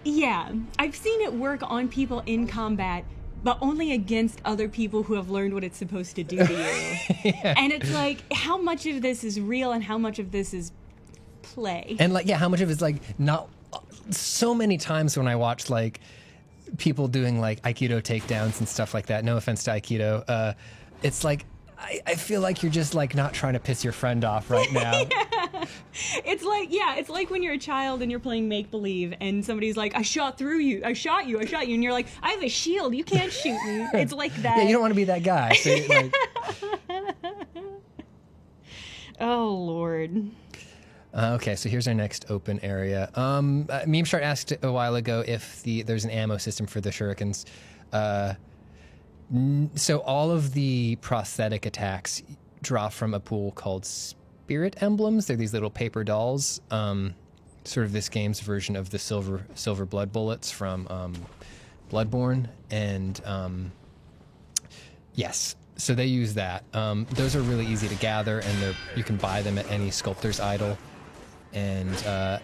I've seen it work on people in combat, but only against other people who have learned what it's supposed to do to you. And it's like, how much of this is real and how much of this is play? And like, how much of it's like not. So many times when I watch like people doing like Aikido takedowns and stuff like that. No offense to Aikido. It's like, I feel like you're just like not trying to piss your friend off right now. It's like when you're a child and you're playing make-believe and somebody's like, I shot you, and you're like, I have a shield, you can't shoot me. It's like that. Yeah, you don't want to be that guy. So like... Oh, Lord. Okay, so here's our next open area. Meme Shark asked a while ago if there's an ammo system for the shurikens. So all of the prosthetic attacks draw from a pool called Spirit Emblems. They're these little paper dolls, sort of this game's version of the silver blood bullets from Bloodborne. And yes, so they use that. Those are really easy to gather, and you can buy them at any sculptor's idol. And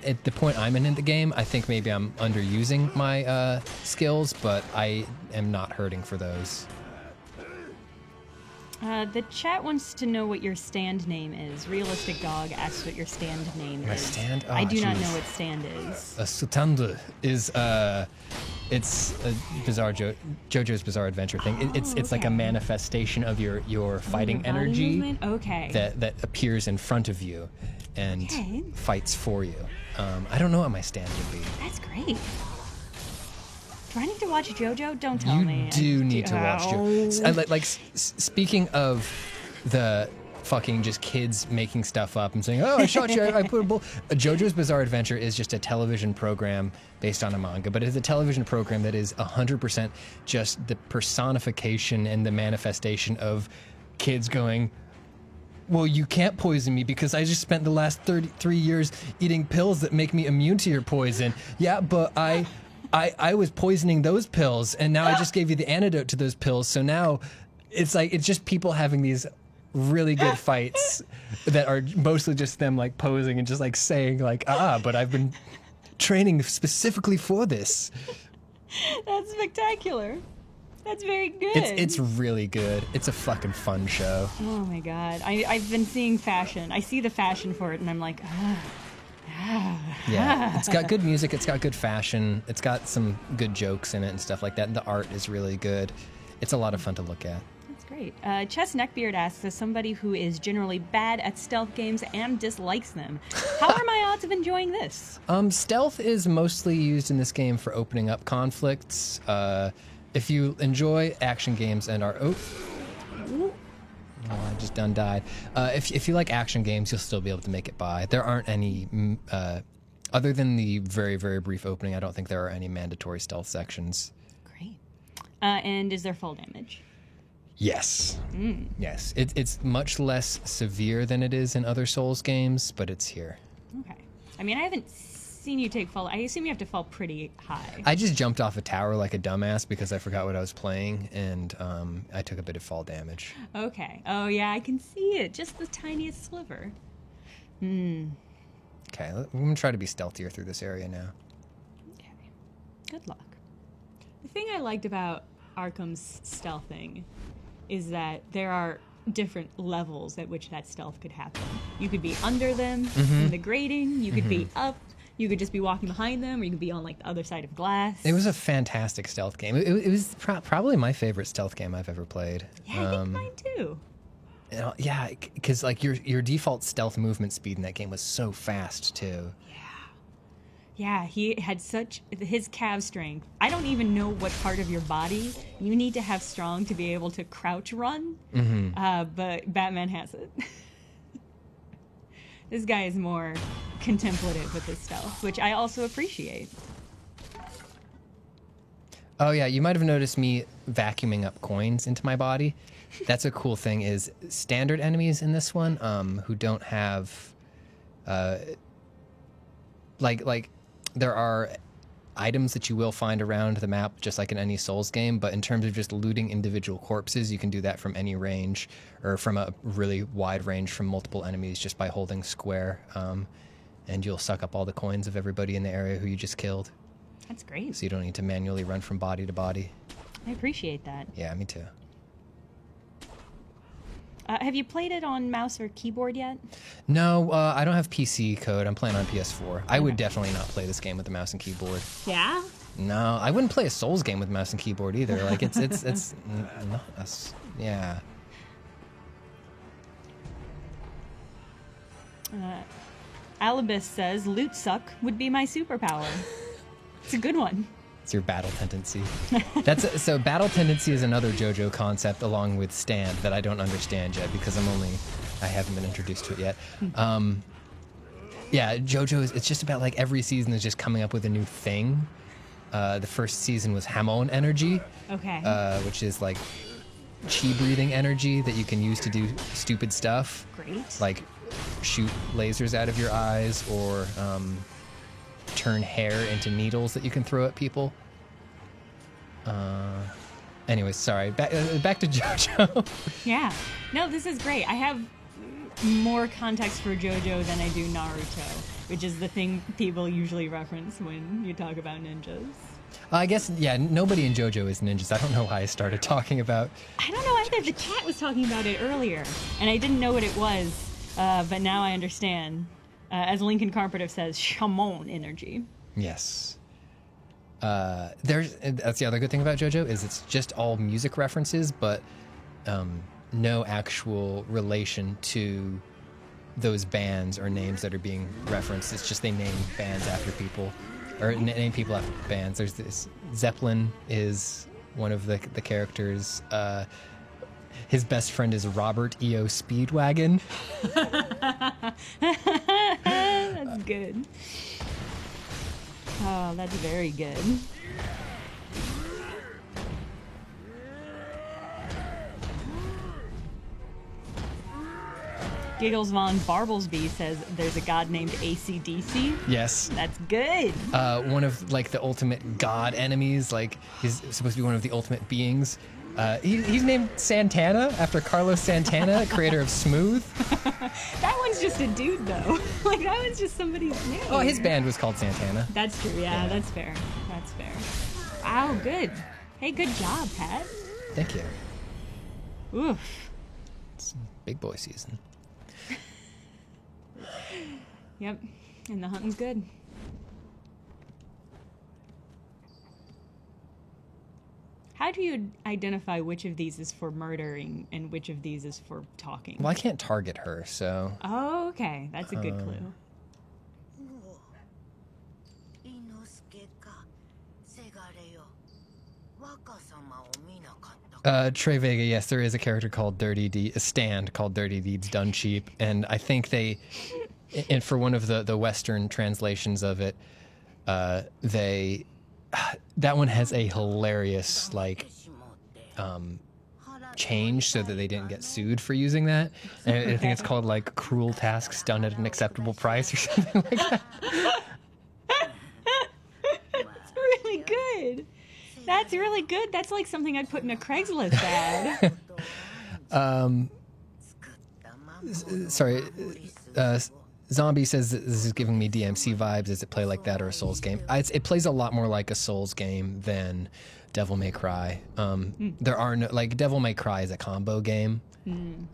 at the point I'm in the game, I think maybe I'm underusing my skills, but I am not hurting for those. The chat wants to know what your stand name is. Realistic Dog asks what your stand name is. My stand? Oh, I do not know what stand is. A stand is it's a bizarre JoJo's Bizarre Adventure thing. It's like a manifestation of your fighting energy that appears in front of you and fights for you. I don't know what my stand would be. That's great. Do I need to watch JoJo? Don't tell me. You do need to watch JoJo. Like, speaking of the fucking just kids making stuff up and saying, oh, I shot you, I put a bull. JoJo's Bizarre Adventure is just a television program based on a manga, but it's a television program that is 100% just the personification and the manifestation of kids going, well, you can't poison me because I just spent the last 33 years eating pills that make me immune to your poison. Yeah, but I was poisoning those pills, and now I just gave you the antidote to those pills. So now it's like, it's just people having these really good fights that are mostly just them like posing and just like saying like, but I've been training specifically for this. That's spectacular. That's very good. It's really good. It's a fucking fun show. Oh my God. I've been seeing fashion. I see the fashion for it, and I'm like, Yeah, it's got good music, it's got good fashion, it's got some good jokes in it and stuff like that, and the art is really good. It's a lot of fun to look at. That's great. Chess Neckbeard asks, as somebody who is generally bad at stealth games and dislikes them, how are my odds of enjoying this? Stealth is mostly used in this game for opening up conflicts. If you enjoy action games and are... Oh, I just done died. If you like action games, you'll still be able to make it by. There aren't any... other than the very, very brief opening, I don't think there are any mandatory stealth sections. Great. And is there fall damage? Yes. Yes. It's much less severe than it is in other Souls games, but it's here. Okay. I mean, I haven't seen you take fall. I assume you have to fall pretty high. I just jumped off a tower like a dumbass because I forgot what I was playing, and I took a bit of fall damage. Okay. Oh, yeah, I can see it. Just the tiniest sliver. Okay, I'm going to try to be stealthier through this area now. Okay. Good luck. The thing I liked about Arkham's stealthing is that there are different levels at which that stealth could happen. You could be under them in the grating, you could be up, you could just be walking behind them, or you could be on like the other side of glass. It was a fantastic stealth game. It was probably my favorite stealth game I've ever played. Yeah, I think mine too. Yeah, because like your default stealth movement speed in that game was so fast too. Yeah, he had his calf strength. I don't even know what part of your body you need to have strong to be able to crouch run, but Batman has it. This guy is more contemplative with his stealth, which I also appreciate. Oh yeah, you might have noticed me vacuuming up coins into my body. That's a cool thing is standard enemies in this one who don't have like there are items that you will find around the map just like in any Souls game, but in terms of just looting individual corpses, you can do that from any range or from a really wide range from multiple enemies just by holding square, and you'll suck up all the coins of everybody in the area who you just killed. That's great. So you don't need to manually run from body to body. I appreciate that. Yeah, me too. Have you played it on mouse or keyboard yet? No, I don't have PC code. I'm playing on PS4. I would definitely not play this game with a mouse and keyboard. Yeah? No, I wouldn't play a Souls game with mouse and keyboard either. Like it's yeah. Alibis says loot suck would be my superpower. It's a good one. It's your battle tendency. So battle tendency is another JoJo concept along with stand that I don't understand yet because I haven't been introduced to it yet. Yeah, JoJo it's just about like every season is just coming up with a new thing. The first season was Hamon energy. Okay. Which is like chi breathing energy that you can use to do stupid stuff. Great. Like shoot lasers out of your eyes or turn hair into needles that you can throw at people. Anyways, sorry. Back to JoJo. Yeah. No, this is great. I have more context for JoJo than I do Naruto, which is the thing people usually reference when you talk about ninjas. I guess, yeah, nobody in JoJo is ninjas. I don't know why I started talking about... I don't know either. The chat was talking about it earlier, and I didn't know what it was, but now I understand. As Lincoln Carpenter says, Shamon energy. Yes. That's the other good thing about JoJo is it's just all music references, but no actual relation to those bands or names that are being referenced. It's just they name bands after people, or name people after bands. There's this Zeppelin is one of the characters. His best friend is Robert E.O. Speedwagon. That's good. Oh, that's very good. Giggles Von Barblesby says there's a god named AC/DC. Yes. That's good. One of like the ultimate god enemies. Like he's supposed to be one of the ultimate beings. He's named Santana after Carlos Santana, creator of Smooth. That one's just a dude, though. Like, that one's just somebody's name. Oh, his band was called Santana. That's true, yeah, that's fair. That's fair. Wow, good. Hey, good job, Pat. Thank you. Oof. It's big boy season. Yep, and the hunting's good. how do you identify which of these is for murdering and which of these is for talking? Well, I can't target her, so... Oh, okay. That's a good clue. Trey Vega, yes, there is a character called a stand called Dirty Deeds Done Cheap, and I think and for one of the Western translations of it, that one has a hilarious, like, change so that they didn't get sued for using that. And I think it's called, like, cruel tasks done at an acceptable price or something like that. That's really good. That's really good. That's like something I'd put in a Craigslist ad. Sorry, Zombie says that this is giving me DMC vibes. Does it play like that or a Souls game? It plays a lot more like a Souls game than Devil May Cry. There are no, like, Devil May Cry is a combo game.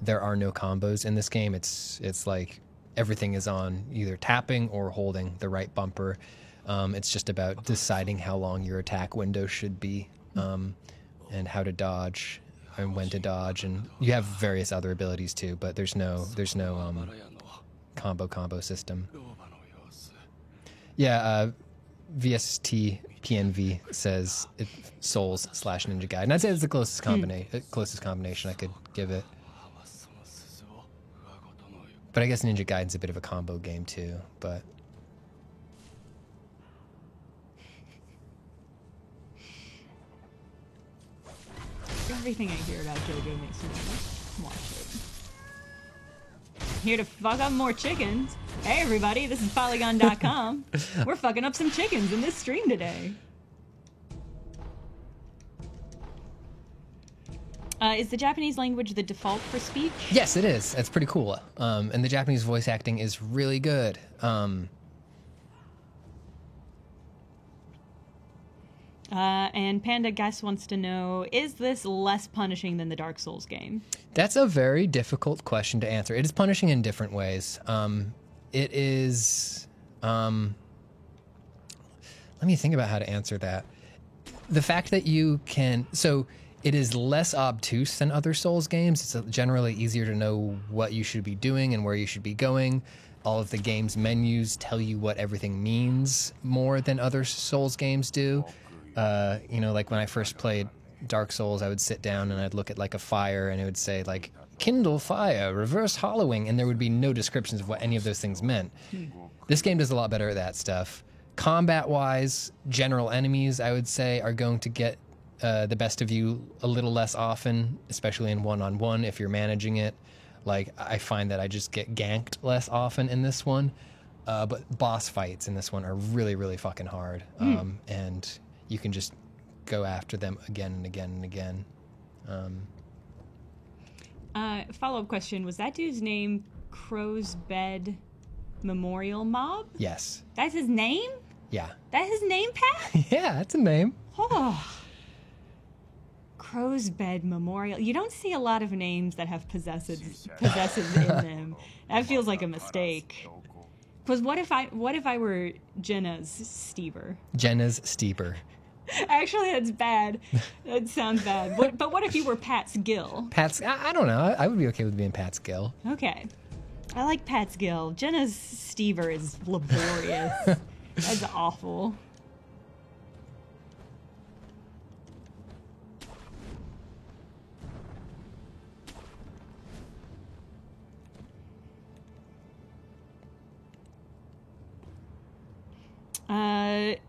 There are no combos in this game. It's like everything is on either tapping or holding the right bumper. It's just about deciding how long your attack window should be, and how to dodge and when to dodge, and you have various other abilities too. But there's no combo system. Yeah, VST PNV says Souls / Ninja Gaiden. I'd say it's the closest combination I could give it. But I guess Ninja Gaiden's a bit of a combo game too. But everything I hear about JoJo makes me want to watch it. Here to fuck up more chickens. Hey everybody, this is Polygon.com. We're fucking up some chickens in this stream today. Is the Japanese language the default for speech? Yes, it is. It's pretty cool. And the Japanese voice acting is really good. And Panda Guess wants to know, is this less punishing than the Dark Souls game? That's a very difficult question to answer. It is punishing in different ways. It is... let me think about how to answer that. The fact that you can... So it is less obtuse than other Souls games. It's generally easier to know what you should be doing and where you should be going. All of the game's menus tell you what everything means more than other Souls games do. Like when I first played Dark Souls, I would sit down and I'd look at like a fire and it would say like, kindle fire, reverse hollowing, and there would be no descriptions of what any of those things meant. This game does a lot better at that stuff. Combat-wise, general enemies, I would say, are going to get the best of you a little less often, especially in one-on-one if you're managing it. Like, I find that I just get ganked less often in this one. But boss fights in this one are really, really fucking hard. And you can just go after them again and again and again. Follow-up question, was that dude's name Crow's Bed Memorial Mob? Yes. That's his name? Yeah. That's his name, Pat? Yeah, that's a name. Oh. Crow's Bed Memorial. You don't see a lot of names that have possessives in them. That feels like a mistake. Because what if I were Jenna's Stever? Jenna's Steeper. Actually, that's bad. That sounds bad. But what if you were Pat's Gill? I don't know. I would be okay with being Pat's Gill. Okay. I like Pat's Gill. Jenna's Stever is laborious. That's awful.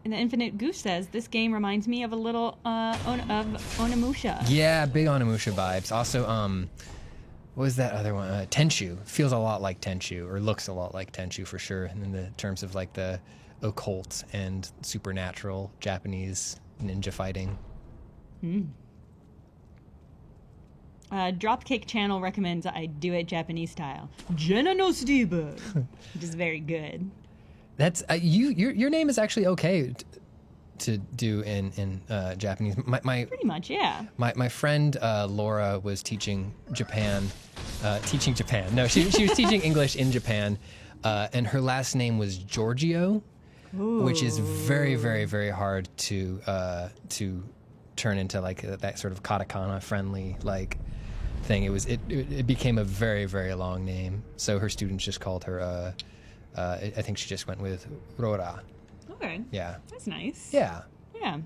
And the Infinite Goose says, this game reminds me of a little of Onimusha. Yeah, big Onimusha vibes. Also, what was that other one? Tenchu. Feels a lot like Tenchu, or looks a lot like Tenchu for sure, in the terms of like the occult and supernatural Japanese ninja fighting. Dropkick Channel recommends I do it Japanese style. Jenna no Stever, which is very good. That's your name is actually okay to do in Japanese. Pretty much, yeah. My friend Laura was teaching Japan. No, she was teaching English in Japan, and her last name was Giorgio, which is very, very, very hard to turn into like that sort of katakana friendly like thing. It became a very, very long name. So her students just called her. I think she just went with Rora. Okay. Yeah. That's nice. Yeah. Yeah.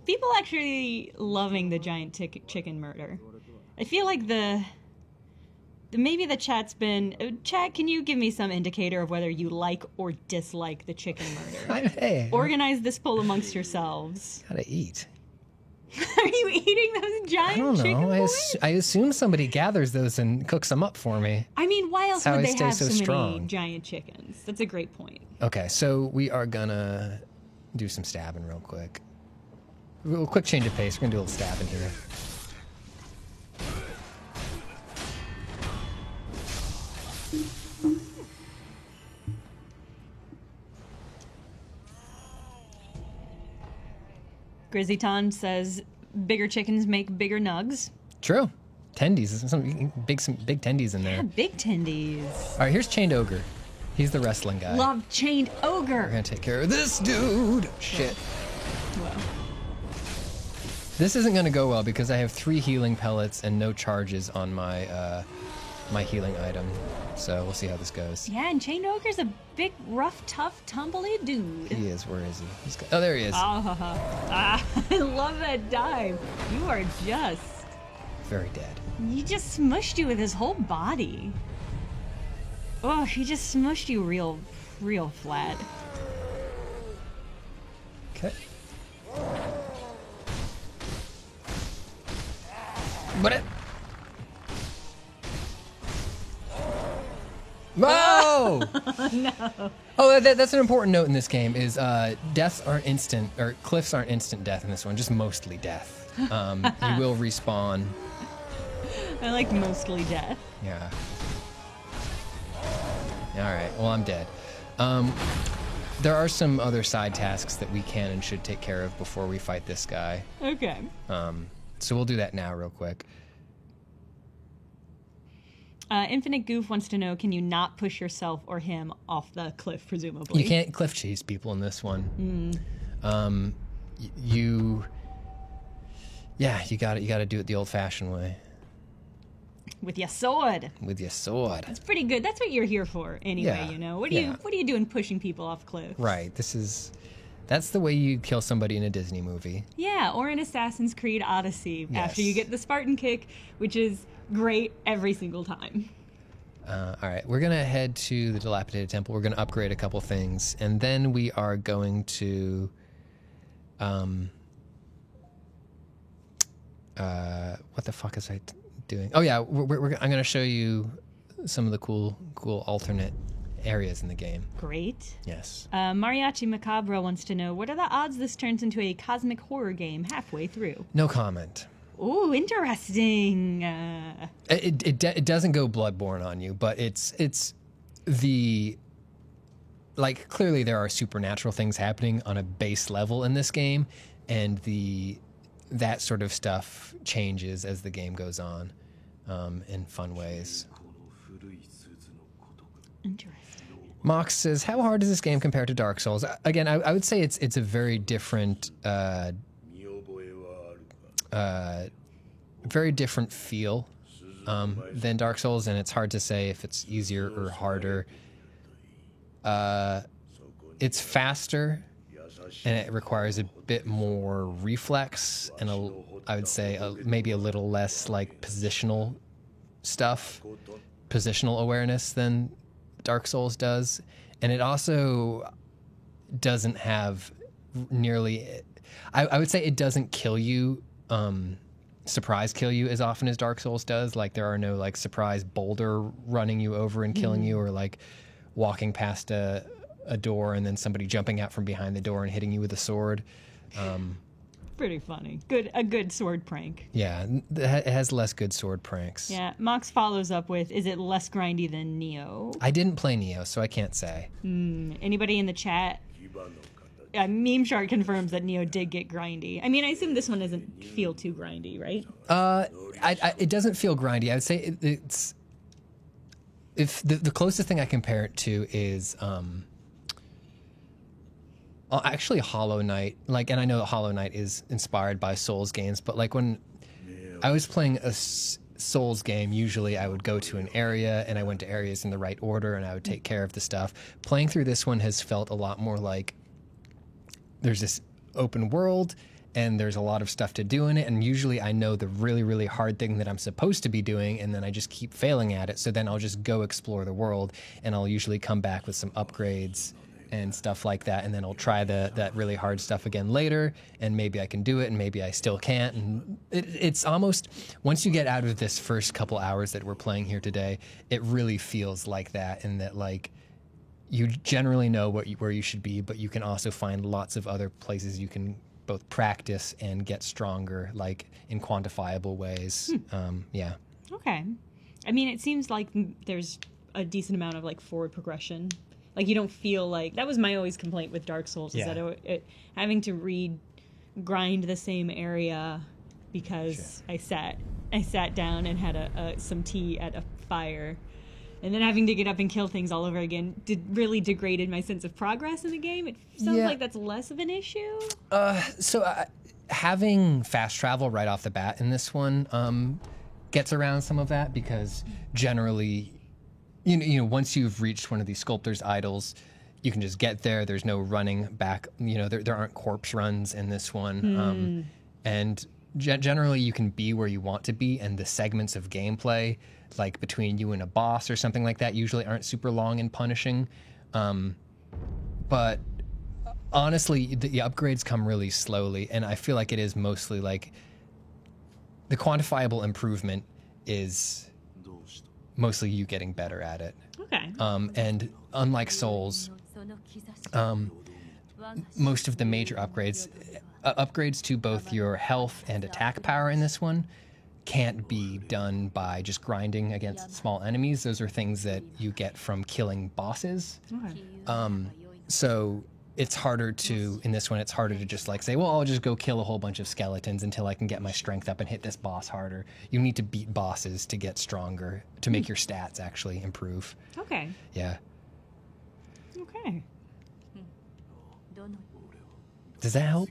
People actually loving the giant chicken murder. I feel like maybe the chat's been... Chat, can you give me some indicator of whether you like or dislike the chicken murder? Hey. Organize this poll amongst yourselves. Gotta eat. Are you eating those giant I don't chicken know. boys? I assume somebody gathers those and cooks them up for me. I mean, why else That's how would I they stay have so so many strong. giant chickens? That's a great point. Okay, so we are gonna do some stabbing real quick. A quick change of pace. We're gonna do a little stabbing here. Grizzyton says bigger chickens make bigger nugs. True. Tendies. Some big tendies in there. Yeah, big tendies. All right, here's Chained Ogre. He's the wrestling guy. Love chained We're ogre. gonna take care of this dude. Shit. Well, This isn't gonna go well because I have 3 healing pellets and no charges on my my healing item. So we'll see how this goes. yeah, and chained ogre's a big, rough, tough, tumbly dude. He is. Where is he? Oh, there he is. I love that dive. You are just... Very dead. He just smushed you with his whole body. Oh, he just smushed you real flat. Okay. What it? Whoa! No. Oh, that's an important note in this game is deaths aren't instant, or cliffs aren't instant death in this one, just mostly death. You will respawn. I like mostly death. Yeah. Alright, well, I'm dead. There are some other side tasks that we can and should take care of before we fight this guy. Okay. So we'll do that now real quick. Infinite Goof wants to know, can you not push yourself or him off the cliff, presumably? You can't cliff chase people in this one. You gotta do it the old-fashioned way. With your sword. With your sword. It's pretty good. That's what you're here for, anyway. Yeah, You know, what yeah. are you doing pushing people off cliffs? Right. That's the way you kill somebody in a Disney movie. Yeah, or in Assassin's Creed Odyssey after Yes. you get the Spartan kick, which is great every single time. All right, we're gonna head to the dilapidated temple. We're gonna upgrade a couple things, and then we are going to, what the fuck is I doing? Oh yeah, I'm gonna show you some of the cool alternate areas in the game. Great. Yes. Mariachi Macabre wants to know, what are the odds this turns into a cosmic horror game halfway through? No comment. Ooh, interesting. It doesn't go Bloodborne on you, but it's the, like, clearly there are supernatural things happening on a base level in this game, and that sort of stuff changes as the game goes on, in fun ways. Interesting. Mox says, how hard does this game compare to Dark Souls? Again, I would say it's a very different feel than Dark Souls, and it's hard to say if it's easier or harder. It's faster, and it requires a bit more reflex, and I would say maybe a little less like positional awareness than Dark Souls does. And it also doesn't have nearly... I would say it doesn't kill you, surprise kill you as often as Dark Souls does. Like, there are no, like, surprise boulder running you over and killing you, or, like, walking past a door and then somebody jumping out from behind the door and hitting you with a sword. Pretty funny. A good sword prank. Yeah, it has less good sword pranks. Yeah, Mox follows up with, is it less grindy than Neo? I didn't play Neo, so I can't say. Anybody in the chat? Meme Shark confirms that Neo did get grindy. I mean, I assume this one doesn't feel too grindy, right? It doesn't feel grindy. I would say it's... If the closest thing I compare it to is actually Hollow Knight. Like, and I know that Hollow Knight is inspired by Souls games, but like when I was playing a Souls game, usually I would go to an area and I went to areas in the right order and I would take care of the stuff. Playing through this one has felt a lot more like there's this open world and there's a lot of stuff to do in it, and usually I know the really, really hard thing that I'm supposed to be doing, and then I just keep failing at it. So then I'll just go explore the world, and I'll usually come back with some upgrades and stuff like that, and then I'll try that really hard stuff again later, and maybe I can do it, and maybe I still can't. And it's almost, once you get out of this first couple hours that we're playing here today, it really feels like that, and that like you generally know where you should be, but you can also find lots of other places you can both practice and get stronger, like in quantifiable ways. Yeah. Okay. I mean, it seems like there's a decent amount of like forward progression. Like you don't feel like, that was my always complaint with Dark Souls, is that having to grind the same area because I sat down and had some tea at a fire, and then having to get up and kill things all over again really degraded my sense of progress in the game. It sounds like that's less of an issue. Having fast travel right off the bat in this one gets around some of that, because generally, you know, once you've reached one of these sculptor's idols, you can just get there. There's no running back. You know, there aren't corpse runs in this one. And generally you can be where you want to be, and the segments of gameplay, like between you and a boss or something like that, usually aren't super long and punishing. But honestly, the upgrades come really slowly, and I feel like it is mostly like the quantifiable improvement is mostly you getting better at it. Okay. And unlike Souls, most of the major upgrades to both your health and attack power in this one can't be done by just grinding against small enemies. Those are things that you get from killing bosses. Okay. So it's harder to, in this one, it's harder to just like say, well, I'll just go kill a whole bunch of skeletons until I can get my strength up and hit this boss harder. You need to beat bosses to get stronger, to make your stats actually improve. Okay. Yeah. Okay. Does that help?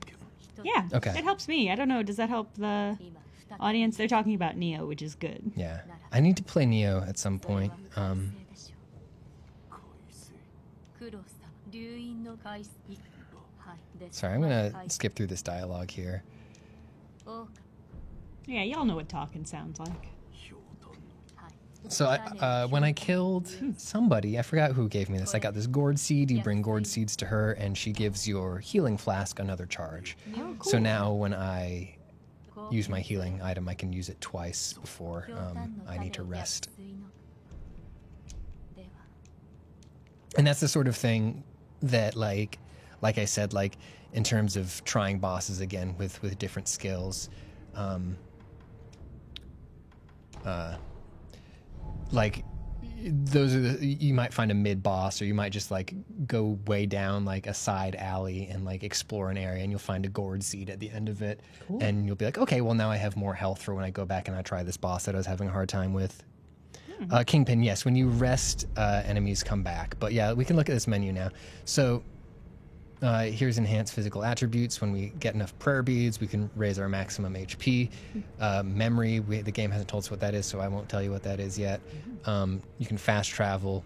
Yeah. Okay. It helps me. I don't know. Does that help the audience? They're talking about Neo, which is good. Yeah. I need to play Neo at some point. Sorry, I'm going to skip through this dialogue here. Yeah, y'all know what talking sounds like. So when I killed somebody, I forgot who gave me this. I got this gourd seed. You bring gourd seeds to her, and she gives your healing flask another charge. Oh, cool. So now when I use my healing item, I can use it twice before I need to rest. And that's the sort of thing that, like I said, like in terms of trying bosses again with different skills, like those are you might find a mid boss, or you might just like go way down like a side alley and like explore an area, and you'll find a gourd seed at the end of it. Cool. And you'll be like, okay, well now I have more health for when I go back and I try this boss that I was having a hard time with. Kingpin, yes, when you rest, enemies come back. But yeah, we can look at this menu now. So here's enhanced physical attributes. When we get enough prayer beads, we can raise our maximum HP. Memory, the game hasn't told us what that is, so I won't tell you what that is yet. You can fast travel.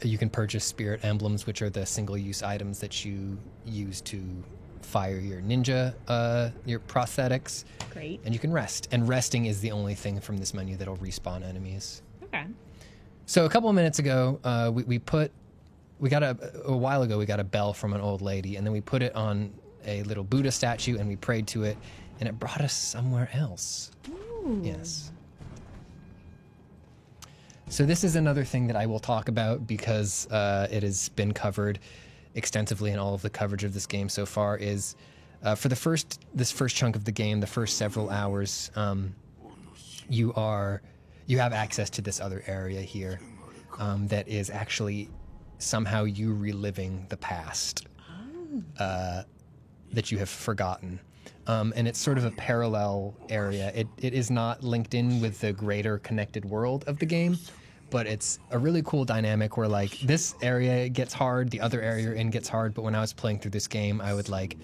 You can purchase spirit emblems, which are the single-use items that you use to fire your ninja, your prosthetics. Great. And you can rest. And resting is the only thing from this menu that'll respawn enemies. Okay. So a couple of minutes ago, we got a while ago, we got a bell from an old lady, and then we put it on a little Buddha statue, and we prayed to it, and it brought us somewhere else. Ooh. Yes. So this is another thing that I will talk about because it has been covered extensively in all of the coverage of this game so far, is for this first chunk of the game, the first several hours, you have access to this other area here that is actually somehow you reliving the past that you have forgotten. And it's sort of a parallel area. It is not linked in with the greater connected world of the game, but it's a really cool dynamic where like this area gets hard, the other area you're in gets hard. But when I was playing through this game, I would like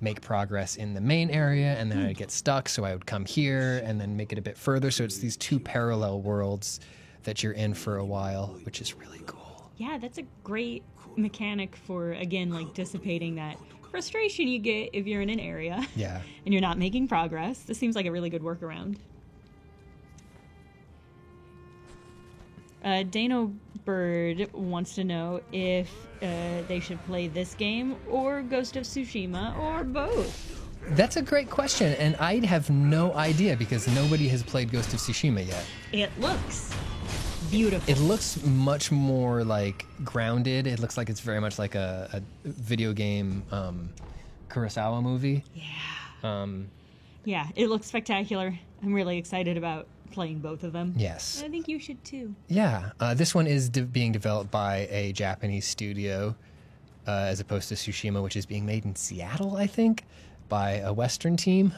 make progress in the main area, and then I'd get stuck, so I would come here and then make it a bit further. So it's these two parallel worlds that you're in for a while, which is really cool. Yeah, that's a great mechanic for, again, like dissipating that frustration you get if you're in an area Yeah. and you're not making progress. This seems like a really good workaround. Dano Bird wants to know if they should play this game or Ghost of Tsushima or both. That's a great question, and I have no idea because nobody has played Ghost of Tsushima yet. It looks beautiful. It looks much more like grounded. It looks like it's very much like a video game Kurosawa movie. Yeah. Yeah, it looks spectacular. I'm really excited about playing both of them. Yes. I think you should too. Yeah. This one is being developed by a Japanese studio as opposed to Tsushima, which is being made in Seattle, I think, by a Western team,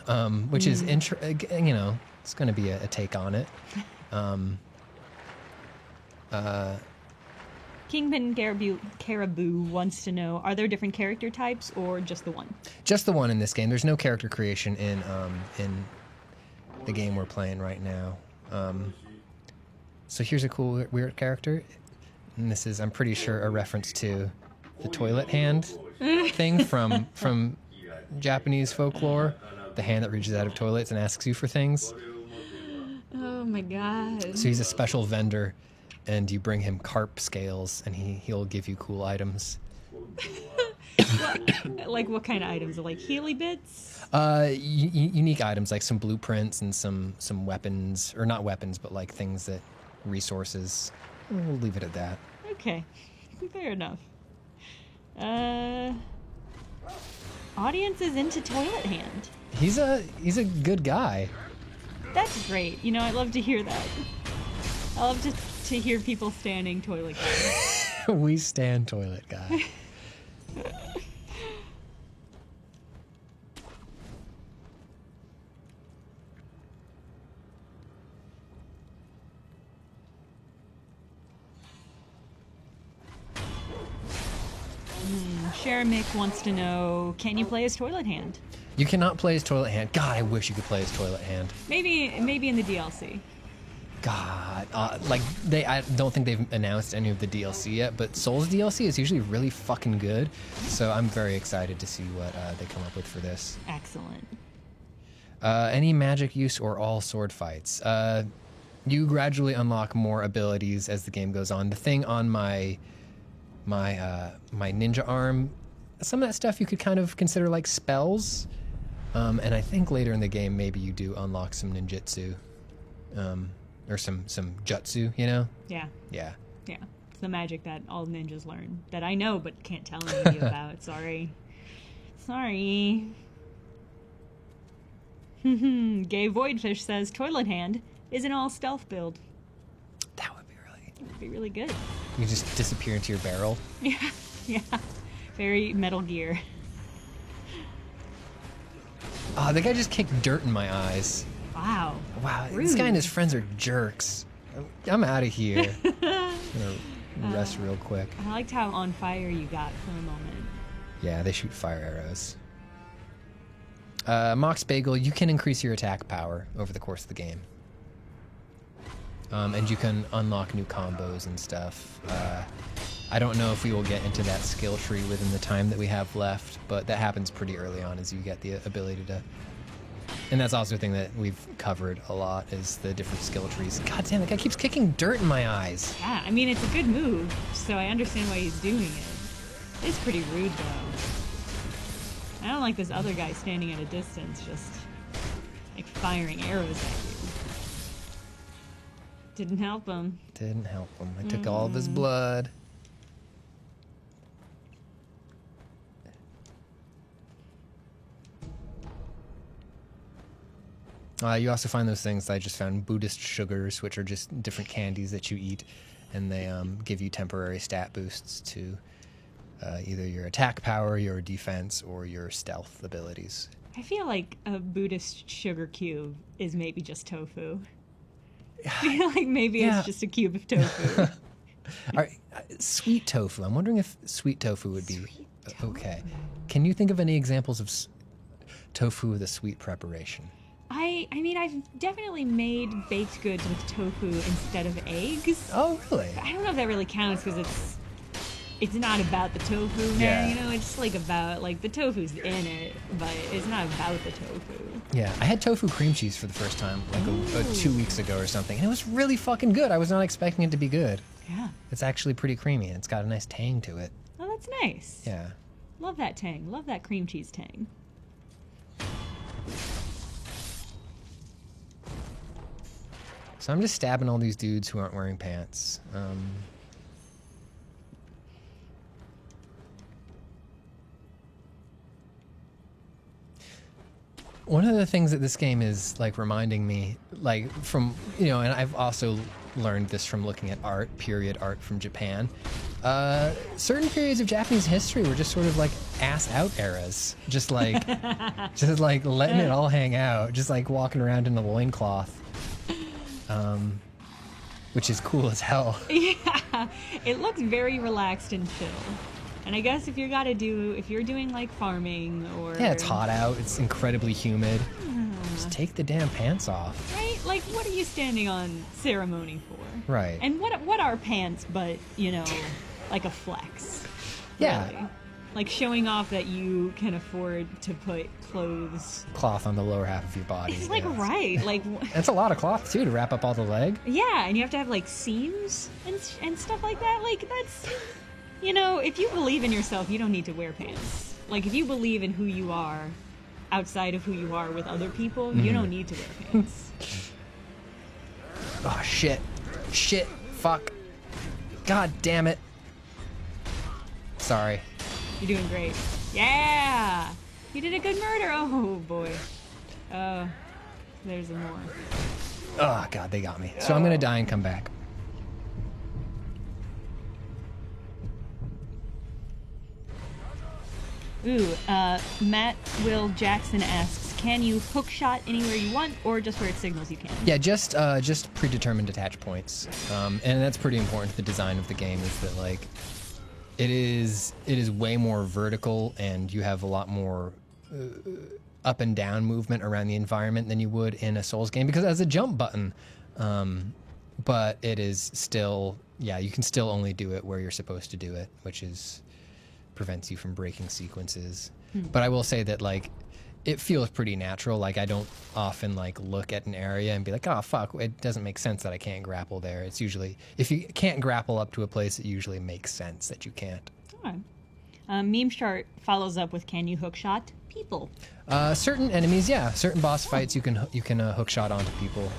which is, it's going to be a take on it. Kingpin Caribou wants to know, are there different character types or just the one? Just the one in this game. There's no character creation in the game we're playing right now. So here's a cool weird character. And this is, I'm pretty sure, a reference to the toilet hand thing from Japanese folklore. The hand that reaches out of toilets and asks you for things. Oh my god. So he's a special vendor, and you bring him carp scales, and he'll give you cool items. Like what kind of items? Like Healy bits? Unique items, like some blueprints and some weapons, or not weapons, but like things that, resources. We'll leave it at that. Okay, fair enough. Audience is into Toilet Hand. He's a good guy. That's great. You know, I love to hear that. I love to hear people standing Toilet Guy. We stand Toilet Guy. Sharamick wants to know, can you play as Toilet Hand? You cannot play as Toilet Hand. God, I wish you could play as Toilet Hand. Maybe in the DLC. God, I don't think they've announced any of the DLC yet, but Souls DLC is usually really fucking good, so I'm very excited to see what they come up with for this. Excellent. Any magic use or all sword fights? You gradually unlock more abilities as the game goes on. The thing on my ninja arm, some of that stuff you could kind of consider like spells, and I think later in the game maybe you do unlock some ninjutsu. Or some jutsu, you know? Yeah. Yeah. Yeah. It's the magic that all ninjas learn that I know but can't tell anybody about. Sorry. Sorry. Gay Voidfish says Toilet Hand is an all stealth build. That would be really good. You just disappear into your barrel. Yeah. Yeah. Very Metal Gear. Oh, the guy just kicked dirt in my eyes. Wow. Wow, Rude. This guy and his friends are jerks. I'm out of here. I'm gonna rest real quick. I liked how on fire you got for a moment. Yeah, they shoot fire arrows. Mox Bagel, you can increase your attack power over the course of the game. And you can unlock new combos and stuff. I don't know if we will get into that skill tree within the time that we have left, but that happens pretty early on as you get the ability to... And that's also a thing that we've covered a lot, is the different skill trees. God damn, that guy keeps kicking dirt in my eyes. Yeah, I mean, it's a good move, so I understand why he's doing it. It's pretty rude, though. I don't like this other guy standing at a distance, just, like, firing arrows at you. Didn't help him. Didn't help him. I took all of his blood. You also find those things I just found, Buddhist sugars, which are just different candies that you eat, and they give you temporary stat boosts to either your attack power, your defense, or your stealth abilities. I feel like a Buddhist sugar cube is maybe just tofu. feel like maybe Yeah. it's just a cube of tofu. Sweet tofu. I'm wondering if sweet tofu would be okay. Can you think of any examples of tofu with a sweet preparation? I mean, I've definitely made baked goods with tofu instead of eggs. Oh, really? I don't know if that really counts because it's not about the tofu, man. Yeah. You know, it's like about like the tofu's in it, but it's not about the tofu. Yeah, I had tofu cream cheese for the first time like 2 weeks ago or something, and it was really fucking good. I was not expecting it to be good. Yeah. It's actually pretty creamy, and it's got a nice tang to it. Oh, that's nice. Yeah. Love that tang. Love that cream cheese tang. So I'm just stabbing all these dudes who aren't wearing pants. One of the things that this game is like reminding me, like from, you know, and I've also learned this from looking at art, period art from Japan. Certain periods of Japanese history were just sort of like ass out eras, just like letting it all hang out, just like walking around in a loincloth, which is cool as hell. Yeah, it looks very relaxed and chill. And I guess if you're doing like farming or Yeah, it's hot out. It's incredibly humid. Just take the damn pants off. right? Like, what are you standing on ceremony for? Right. And what are pants but, you know, like a flex? Yeah. Really? Like showing off that you can afford to put clothes. Cloth on the lower half of your body. It's like, yeah. right. Like, That's a lot of cloth, too, to wrap up all the leg. yeah, and you have to have like seams and stuff like that. Like, that's, you know, if you believe in yourself, you don't need to wear pants. Like, if you believe in who you are outside of who you are with other people, you don't need to wear pants. Oh, shit. Shit. Fuck. God damn it. Sorry. You're doing great. Yeah! You did a good murder. Oh, boy. There's more. Oh, God, they got me. So I'm going to die and come back. Ooh, Matt Will Jackson asks, can you hook shot anywhere you want or just where it signals you can? Yeah, just predetermined attach points. And that's pretty important to the design of the game, is that, like, it is way more vertical, and you have a lot more up and down movement around the environment than you would in a Souls game, because it has a jump button. But it is still, yeah, you can still only do it where you're supposed to do it, which prevents you from breaking sequences. But I will say that, like, it feels pretty natural. Like, I don't often like look at an area and be like, oh fuck, it doesn't make sense that I can't grapple there. It's usually, if you can't grapple up to a place, it usually makes sense that you can't. Okay. Meme Chart follows up with, can you hook shot people? Certain enemies, yeah, certain boss fights you can hook shot onto people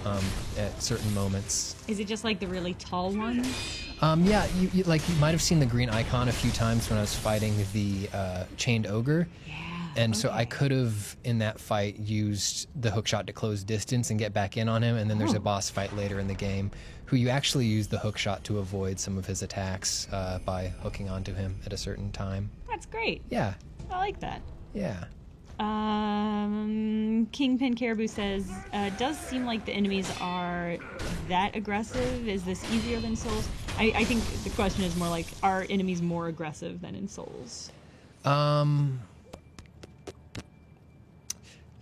at certain moments. Is it just like the really tall ones? Yeah, you might have seen the green icon a few times when I was fighting the chained ogre. Yeah. And so I could have, in that fight, used the hookshot to close distance and get back in on him. And then there's a boss fight later in the game who you actually use the hookshot to avoid some of his attacks by hooking onto him at a certain time. That's great. Yeah, I like that. yeah. Kingpin Caribou says, does seem like the enemies are that aggressive. Is this easier than Souls? I think the question is more like, are enemies more aggressive than in Souls?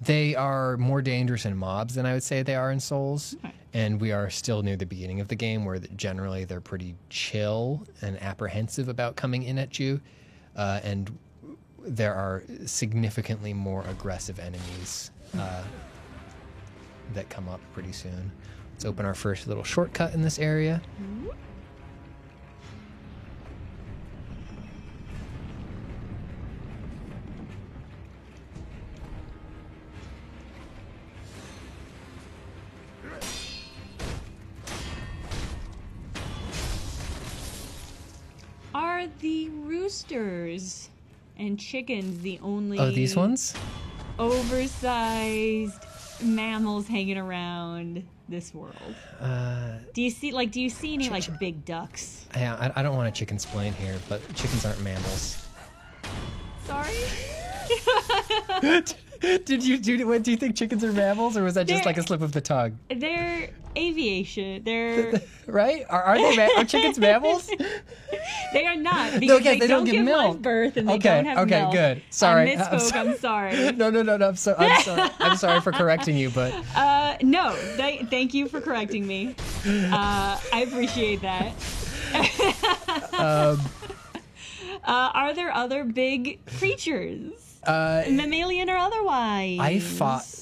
They are more dangerous in mobs than I would say they are in Souls. Okay. And we are still near the beginning of the game, where generally they're pretty chill and apprehensive about coming in at you. And there are significantly more aggressive enemies that come up pretty soon. Let's open our first little shortcut in this area. Are the roosters and chickens the only Oh, these ones? oversized mammals hanging around this world? Do you see any like big ducks? Yeah, I don't want to chicken splain here, but chickens aren't mammals. Sorry? What do you think chickens are mammals, or was that just They're- like a slip of the tongue? They're aviation. They're Right? Are are chickens mammals? they are not because Okay, they don't give milk. live birth and they Okay, don't have okay, milk. good. Sorry, I misspoke. I'm sorry. No. I'm sorry. I'm sorry for correcting you, but No, thank you for correcting me. I appreciate that. Are there other big creatures, mammalian or otherwise?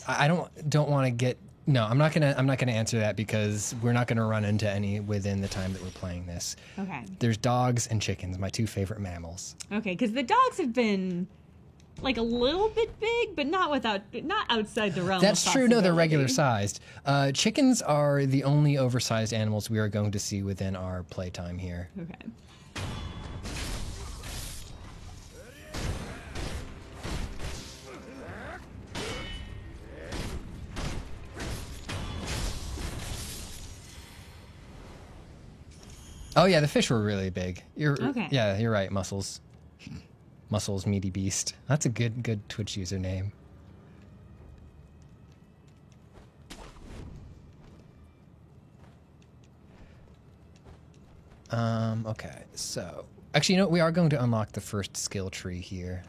I don't want to get. No, I'm not gonna answer that because we're not gonna run into any within the time that we're playing this. Okay. There's dogs and chickens, my two favorite mammals. Okay, because the dogs have been like a little bit big, but not outside the realm. That's of true. No, they're regular possibility. sized. Chickens are the only oversized animals we are going to see within our playtime here. Okay. Oh yeah, the fish were really big. Okay. Yeah, you're right. Muscles, meaty beast. That's a good Twitch username. Okay, so actually, you know what? We are going to unlock the first skill tree here.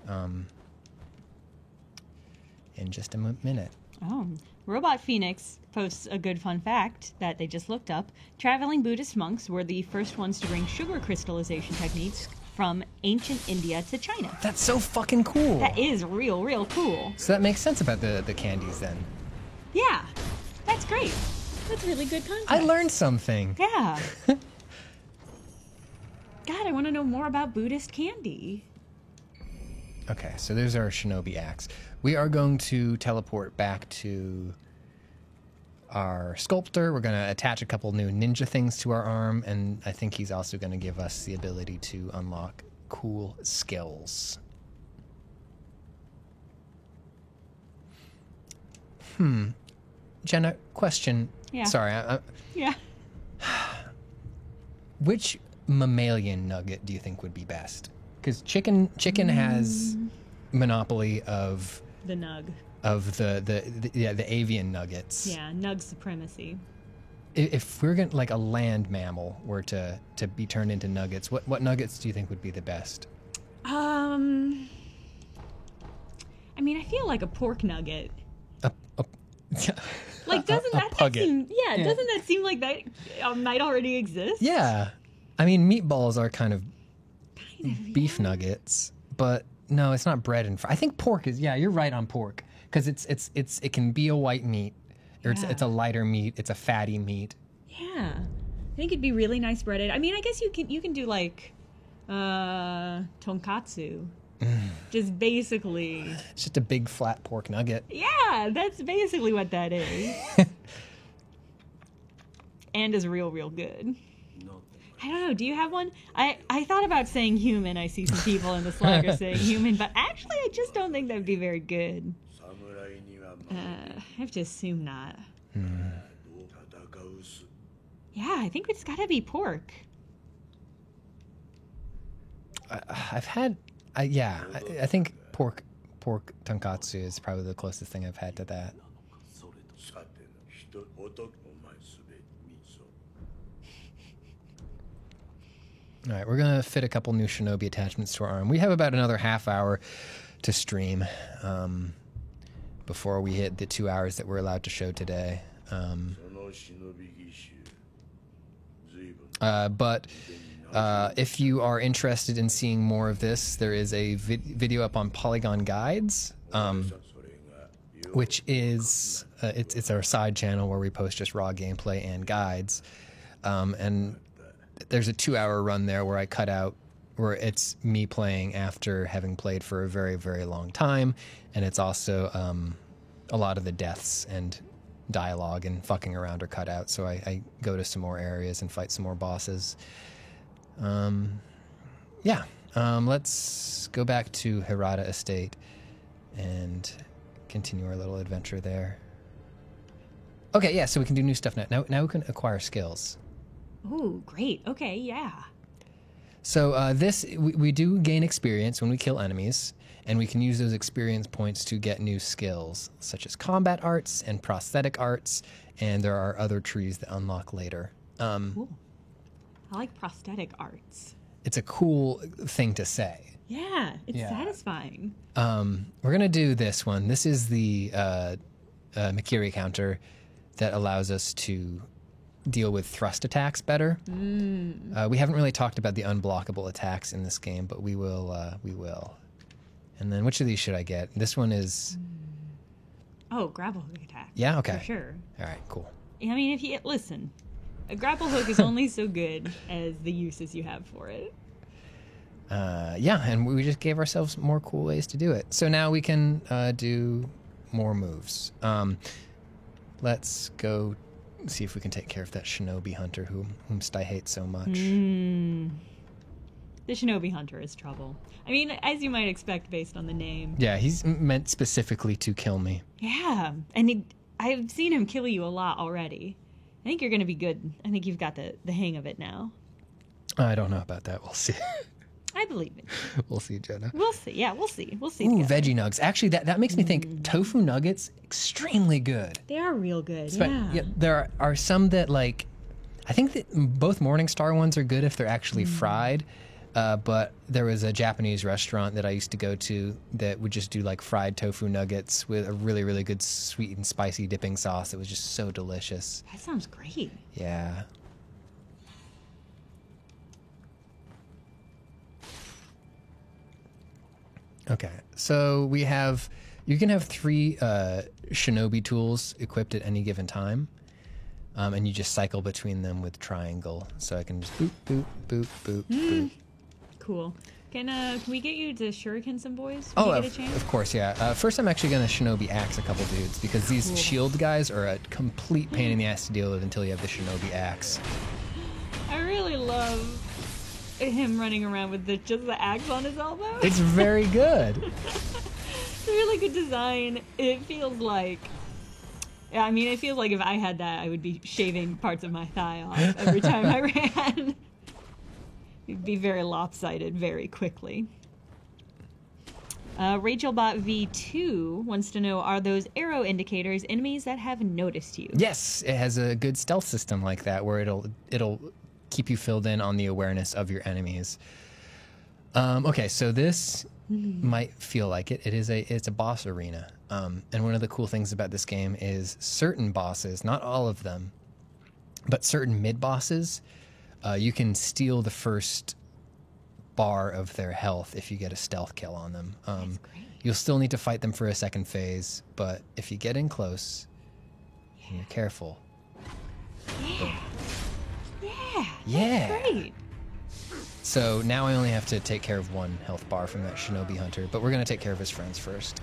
In just a minute. Oh, Robot Phoenix posts a good fun fact that they just looked up. Traveling Buddhist monks were the first ones to bring sugar crystallization techniques from ancient India to China. That's so fucking cool. That is real cool. So that makes sense about the candies then. Yeah, that's great. That's really good content. I learned something. Yeah. God, I want to know more about Buddhist candy. Okay, so there's our shinobi axe. We are going to teleport back to our sculptor. We're going to attach a couple new ninja things to our arm, and I think he's also going to give us the ability to unlock cool skills. Jenna, question. Yeah. Sorry, Yeah. which mammalian nugget do you think would be best? Because chicken has monopoly of The nug. the avian nuggets. Yeah, nug supremacy. If we're going like a land mammal were to be turned into nuggets, what nuggets do you think would be the best? I mean, I feel like a pork nugget. Like, doesn't that pugget. seem? Yeah, doesn't that seem like that might already exist? Yeah, I mean meatballs are kind of beef nuggets, but no, it's not bread and fry. I think pork is. Yeah, you're right on pork because it can be a white meat, or it's a lighter meat. It's a fatty meat. Yeah, I think it'd be really nice breaded. I mean, I guess you can do like tonkatsu. Just basically. It's just a big flat pork nugget. Yeah, that's basically what that is. And is real good. I don't know. Do you have one? I thought about saying human. I see some people in the Slack are saying human, but actually, I just don't think that would be very good. I have to assume not. Yeah, I think it's got to be pork. I think pork tonkatsu is probably the closest thing I've had to that. All right, we're going to fit a couple new shinobi attachments to our arm. We have about another half hour to stream before we hit the 2 hours that we're allowed to show today. But if you are interested in seeing more of this, there is a video up on Polygon Guides, which is it's our side channel where we post just raw gameplay and guides. And there's a 2 hour run there where I cut out where it's me playing after having played for a very, very long time, and it's also a lot of the deaths and dialogue and fucking around are cut out, so I go to some more areas and fight some more bosses. Let's go back to Hirata Estate and continue our little adventure there. Okay, yeah, so we can do new stuff now. Now we can acquire skills. Ooh, great. Okay, yeah. So we do gain experience when we kill enemies, and we can use those experience points to get new skills, such as combat arts and prosthetic arts, and there are other trees that unlock later. Cool. I like prosthetic arts. It's a cool thing to say. Yeah, it's satisfying. We're going to do this one. This is the Mikiri counter that allows us to deal with thrust attacks better. We haven't really talked about the unblockable attacks in this game, but we will. And then which of these should I get? This one is... Oh, grapple hook attack. Yeah, okay. For sure. All right, cool. I mean, listen, a grapple hook is only so good as the uses you have for it. Yeah, and we just gave ourselves more cool ways to do it. So now we can do more moves. Let's go see if we can take care of that shinobi hunter whom I hate so much. The shinobi hunter is trouble. I mean, as you might expect based on the name. Yeah, he's meant specifically to kill me. Yeah, and I've seen him kill you a lot already. I think you're going to be good. I think you've got the hang of it now. I don't know about that. We'll see. I believe it. We'll see, Jenna. We'll see. Yeah, we'll see. We'll see. Ooh, together. veggie nugs. Actually, that makes me think tofu nuggets, extremely good. They are real good, Yeah, there are some that, like, I think that both Morningstar ones are good if they're actually fried. But there was a Japanese restaurant that I used to go to that would just do like fried tofu nuggets with a really, really good sweet and spicy dipping sauce. It was just so delicious. That sounds great. Yeah. Okay, so you can have 3 shinobi tools equipped at any given time. And you just cycle between them with triangle. So I can just boop, boop, boop, boop, boop. Cool. Can we get you to shuriken some boys? Oh, when you get a chance? of course, yeah. First, I'm actually going to shinobi axe a couple dudes because these shield guys are a complete pain in the ass to deal with until you have the shinobi axe. I really love him running around with just the axe on his elbow. It's very good. It's a really good design. It feels like... Yeah, I mean, it feels like if I had that, I would be shaving parts of my thigh off every time I ran. It'd be very lopsided very quickly. RachelBot V2 wants to know, are those arrow indicators enemies that have noticed you? Yes, it has a good stealth system like that where it'll keep you filled in on the awareness of your enemies. Okay, so this might feel like it. It's a boss arena. And one of the cool things about this game is certain bosses, not all of them, but certain mid-bosses, you can steal the first bar of their health if you get a stealth kill on them. That's great. You'll still need to fight them for a second phase, but if you get in close and you're careful. Yeah. That's great. So now I only have to take care of 1 health bar from that shinobi hunter, but we're going to take care of his friends first.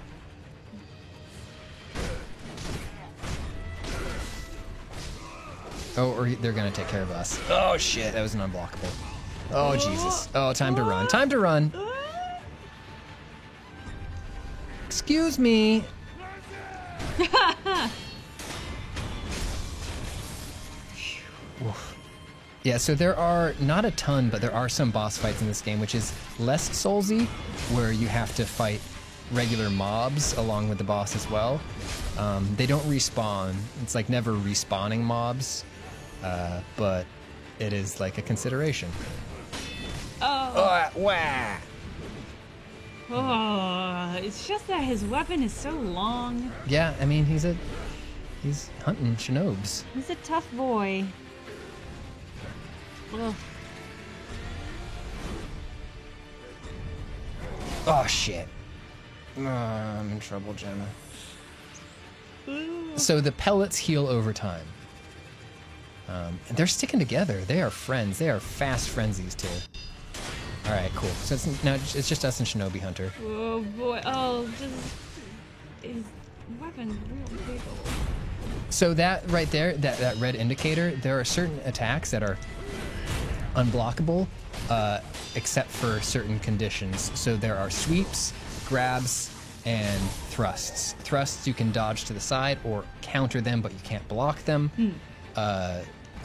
Oh, or they're going to take care of us. Oh, shit. That was an unblockable. Oh, Jesus. Oh, time to run. Time to run. Excuse me. Oof. Yeah, so there are not a ton, but there are some boss fights in this game, which is less Soulsy, where you have to fight regular mobs along with the boss as well. They don't respawn. It's like never respawning mobs, but it is like a consideration. Oh. Wah! Oh, it's just that his weapon is so long. Yeah, I mean, he's hunting shinobs. He's a tough boy. Ugh. Oh, shit. I'm in trouble, Jenna. So the pellets heal over time. And they're sticking together. They are friends. They are fast friends, these two. All right, cool. So it's just us and Shinobi Hunter. Oh boy! Oh, just his weapon's real big. So that right there, that red indicator, there are certain attacks that are unblockable, except for certain conditions. So there are sweeps, grabs, and thrusts. Thrusts you can dodge to the side or counter them, but you can't block them.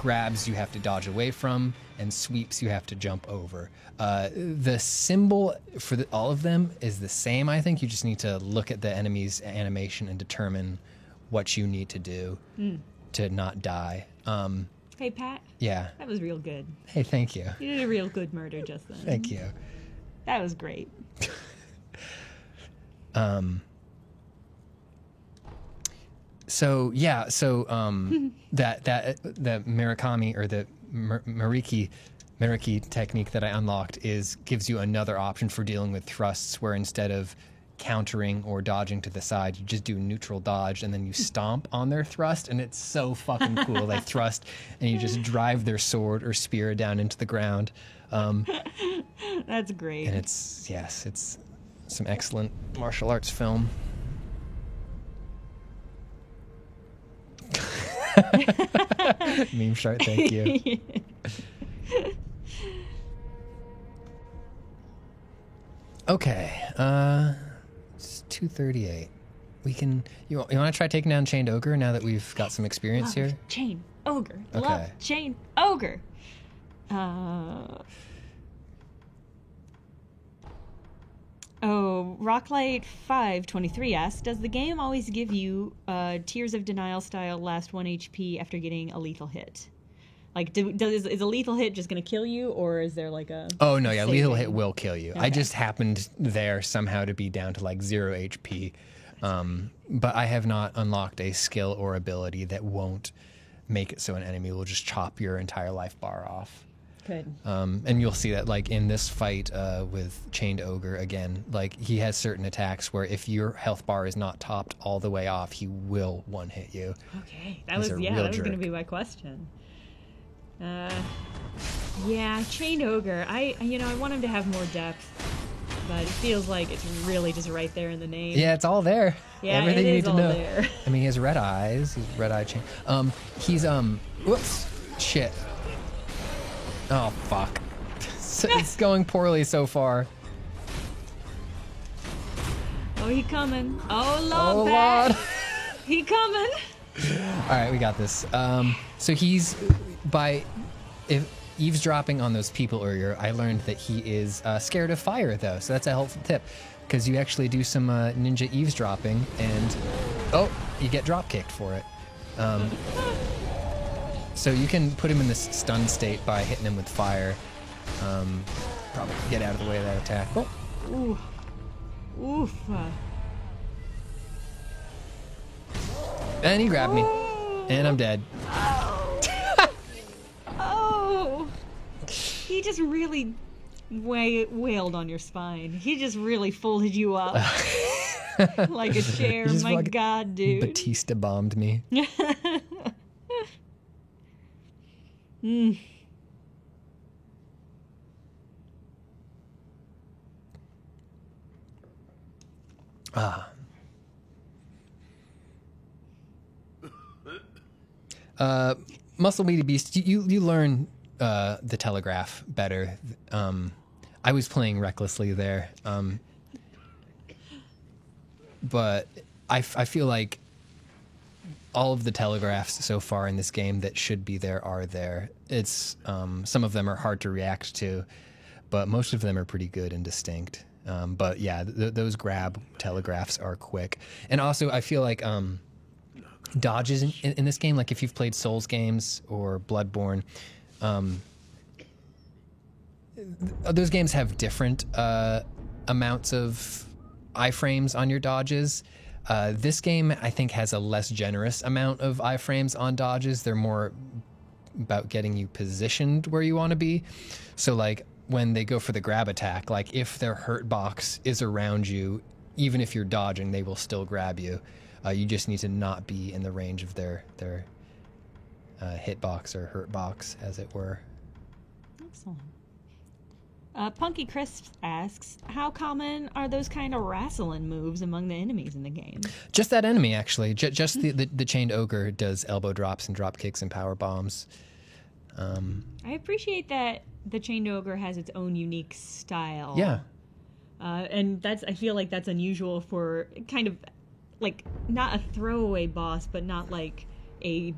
grabs you have to dodge away from, and sweeps you have to jump over. The symbol for all of them is the same, I think. You just need to look at the enemy's animation and determine what you need to do to not die. Hey, Pat. Yeah. That was real good. Hey, thank you. You did a real good murder just then. Thank you. That was great. So yeah, that the Murakami or the Mariki technique that I unlocked gives you another option for dealing with thrusts, where instead of countering or dodging to the side, you just do neutral dodge and then you stomp on their thrust, and it's so fucking cool. They thrust and you just drive their sword or spear down into the ground. That's great. And it's some excellent martial arts film. Meme Shark, thank you. Okay, it's 2:38. We can. You want to try taking down Chained Ogre now that we've got some experience here? Chain Ogre. Okay. Love Chain Ogre. Rocklight523 asks, does the game always give you Tears of Denial style last 1 HP after getting a lethal hit? Like, is a lethal hit just going to kill you, or is there like a... Oh, no, yeah, saving? lethal hit will kill you. Okay. I just happened there somehow to be down to like 0 HP. But I have not unlocked a skill or ability that won't make it so an enemy will just chop your entire life bar off. Good. And you'll see that, like, in this fight with Chained Ogre, again, like, he has certain attacks where if your health bar is not topped all the way off, he will one-hit you. Okay. That He's was a real going to jerk. be my question. Yeah, Chained Ogre. I want him to have more depth, but it feels like it's really just right there in the name. Yeah, it's all there. Yeah, Everything it you is need to all know. there. I mean, he has red eyes. He's red-eye chain. He's whoops, shit. Oh fuck. It's going poorly so far. Oh, he coming. Oh, Lord, Oh Pat. Lord. He coming. All right, we got this. So he's eavesdropping on those people earlier. I learned that he is scared of fire, though. So that's a helpful tip, because you actually do some ninja eavesdropping, and you get drop kicked for it. So you can put him in this stun state by hitting him with fire. Probably get out of the way of that attack. Oh, Ooh. Oof. and he grabbed me, and I'm dead. Oh. He just really wailed on your spine. He just really folded you up like a chair. Just My fucking God, dude. Batista bombed me. Muscle Meaty Beast, you learn the telegraph better. I was playing recklessly there, but I feel like all of the telegraphs so far in this game that should be there are there. It's some of them are hard to react to, but most of them are pretty good and distinct. But yeah, those grab telegraphs are quick. And also, I feel like dodges in this game, like if you've played Souls games or Bloodborne, those games have different amounts of iframes on your dodges. This game, I think, has a less generous amount of iframes on dodges. They're more about getting you positioned where you want to be. So, like, when they go for the grab attack, like, if their hurt box is around you, even if you're dodging, they will still grab you. You just need to not be in the range of their hit box or hurt box, as it were. Excellent. Punky Crisp asks, how common are those kind of wrestling moves among the enemies in the game? Just that enemy, actually. Just the Chained Ogre does elbow drops and drop kicks and power bombs. I appreciate that the Chained Ogre has its own unique style. Yeah. And I feel like that's unusual for kind of like not a throwaway boss, but not like a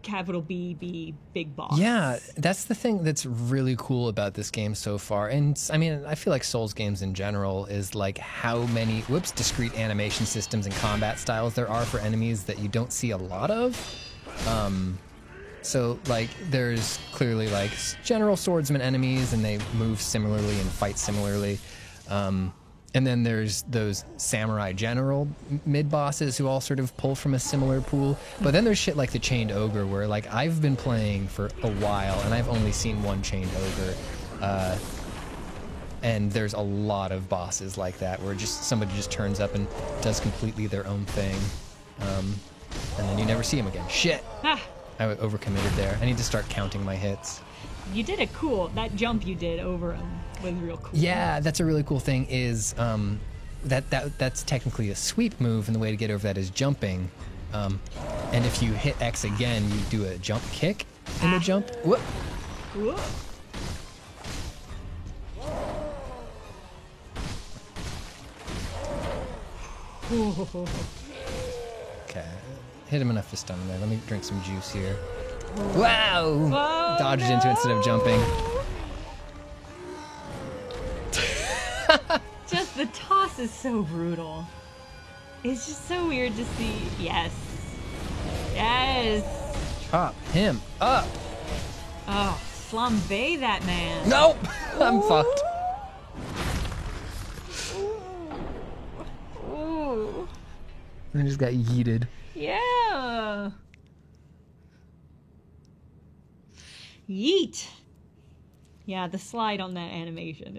capital B big boss. Yeah, that's the thing that's really cool about this game so far. And I mean, I feel like Souls games in general is like how many discrete animation systems and combat styles there are for enemies that you don't see a lot of. So like there's clearly like general swordsman enemies and they move similarly and fight similarly. And then there's those samurai general mid-bosses who all sort of pull from a similar pool. But then there's shit like the Chained Ogre where, like, I've been playing for a while and I've only seen one Chained Ogre. And there's a lot of bosses like that where just somebody just turns up and does completely their own thing. And then you never see him again. Shit! I overcommitted there. I need to start counting my hits. You did it cool. That jump you did over him was real cool. Yeah, that's a really cool thing is that's technically a sweep move, and the way to get over that is jumping. And if you hit X again, you do a jump kick in the jump. Whoop. Whoa. Okay, hit him enough to stun him there. Let me drink some juice here. Wow! Whoa, Dodged into it instead of jumping. Just the toss is so brutal. It's just so weird to see. Yes. Yes. Chop him up. Oh, flambe that man. Nope! I'm fucked. Ooh. I just got yeeted. Yeah. Yeet. Yeah, the slide on that animation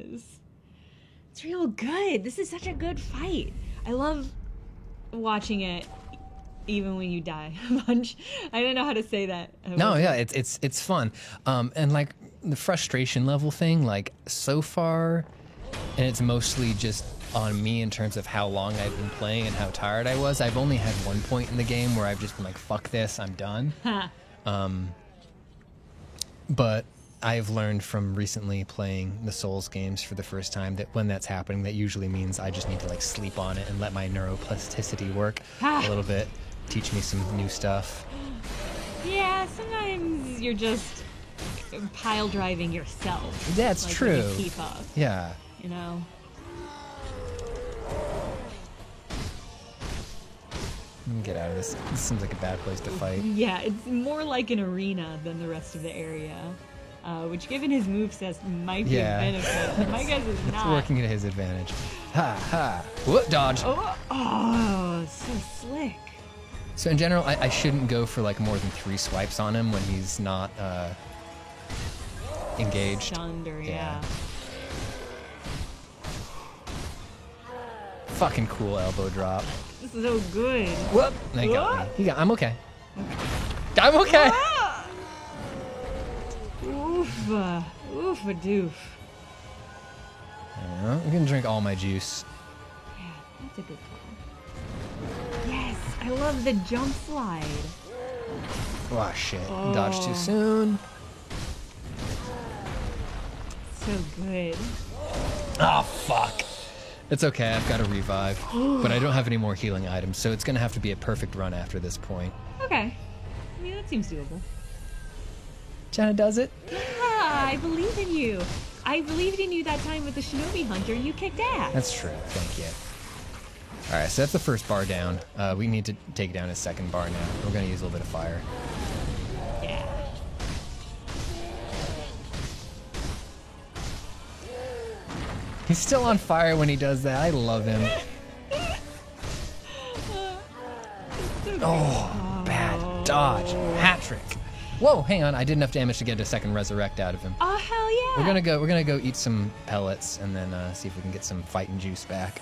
it's real good. This is such a good fight. I love watching it even when you die a bunch. I don't know how to say that. No, yeah, it's fun. And like the frustration level thing, like so far, and it's mostly just on me in terms of how long I've been playing and how tired I was. I've only had one point in the game where I've just been like, fuck this, I'm done. But I've learned from recently playing the Souls games for the first time that when that's happening, that usually means I just need to like sleep on it and let my neuroplasticity work a little bit, teach me some new stuff. Yeah, sometimes you're just pile driving yourself. That's like, true. To keep up. Yeah. You know. Let me get out of this. This seems like a bad place to fight. Yeah, it's more like an arena than the rest of the area. Which, given his moveset, might be a benefit. My guess is not. It's working to his advantage. Ha ha. Whoop, dodge. Oh, so slick. So in general, I shouldn't go for like more than 3 swipes on him when he's not engaged. Stunned or, yeah. Fucking cool elbow drop. This is so good. Whoop. They got me. I'm okay. I'm okay. Oof. Oof a doof. I'm gonna drink all my juice. Yeah, that's a good call. Yes, I love the jump slide. Oh shit. Dodged too soon. So good. Oh fuck. It's okay, I've got a revive. But I don't have any more healing items, so it's gonna have to be a perfect run after this point. Okay. I mean, that seems doable. Jenna does it. Yeah, I believe in you. I believed in you that time with the Shinobi Hunter and you kicked ass. That's true, thank you. Alright, so that's the first bar down. We need to take down his second bar now. We're gonna use a little bit of fire. Yeah. He's still on fire when he does that. I love him. Oh, bad dodge. Hat trick. Whoa, hang on. I did enough damage to get a second resurrect out of him. Oh, hell yeah. We're gonna go eat some pellets and then see if we can get some fighting juice back.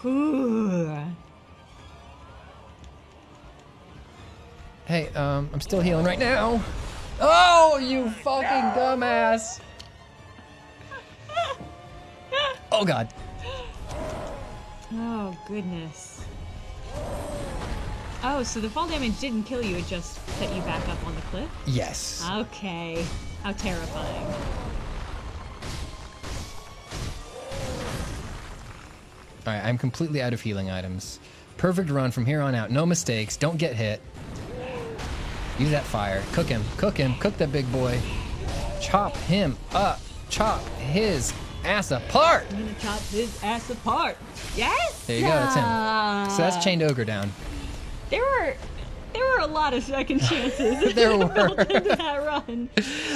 Great. Ooh. Hey, I'm still healing right now. Oh, you fucking dumbass. Oh god. Oh, goodness. Oh, so the fall damage didn't kill you, it just set you back up on the cliff? Yes. Okay. How terrifying. Alright, I'm completely out of healing items. Perfect run from here on out. No mistakes. Don't get hit. Use that fire. Cook him. Cook him. Cook that big boy. Chop him up. Chop his ass apart. I'm gonna chop his ass apart. Yes. There you go. That's him. So that's Chained Ogre down. There were a lot of second chances There were. built into that run.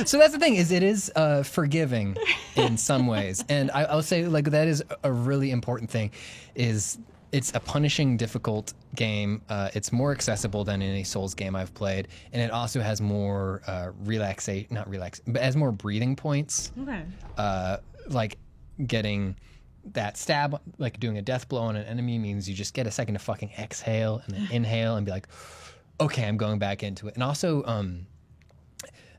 So that's the thing, is it is forgiving in some ways. And I'll say, like, that is a really important thing, is it's a punishing, difficult game. It's more accessible than any Souls game I've played. And it also has more but has more breathing points. Okay. Like getting that stab, like doing a death blow on an enemy means you just get a second to fucking exhale and then inhale and be like, okay, I'm going back into it. And also,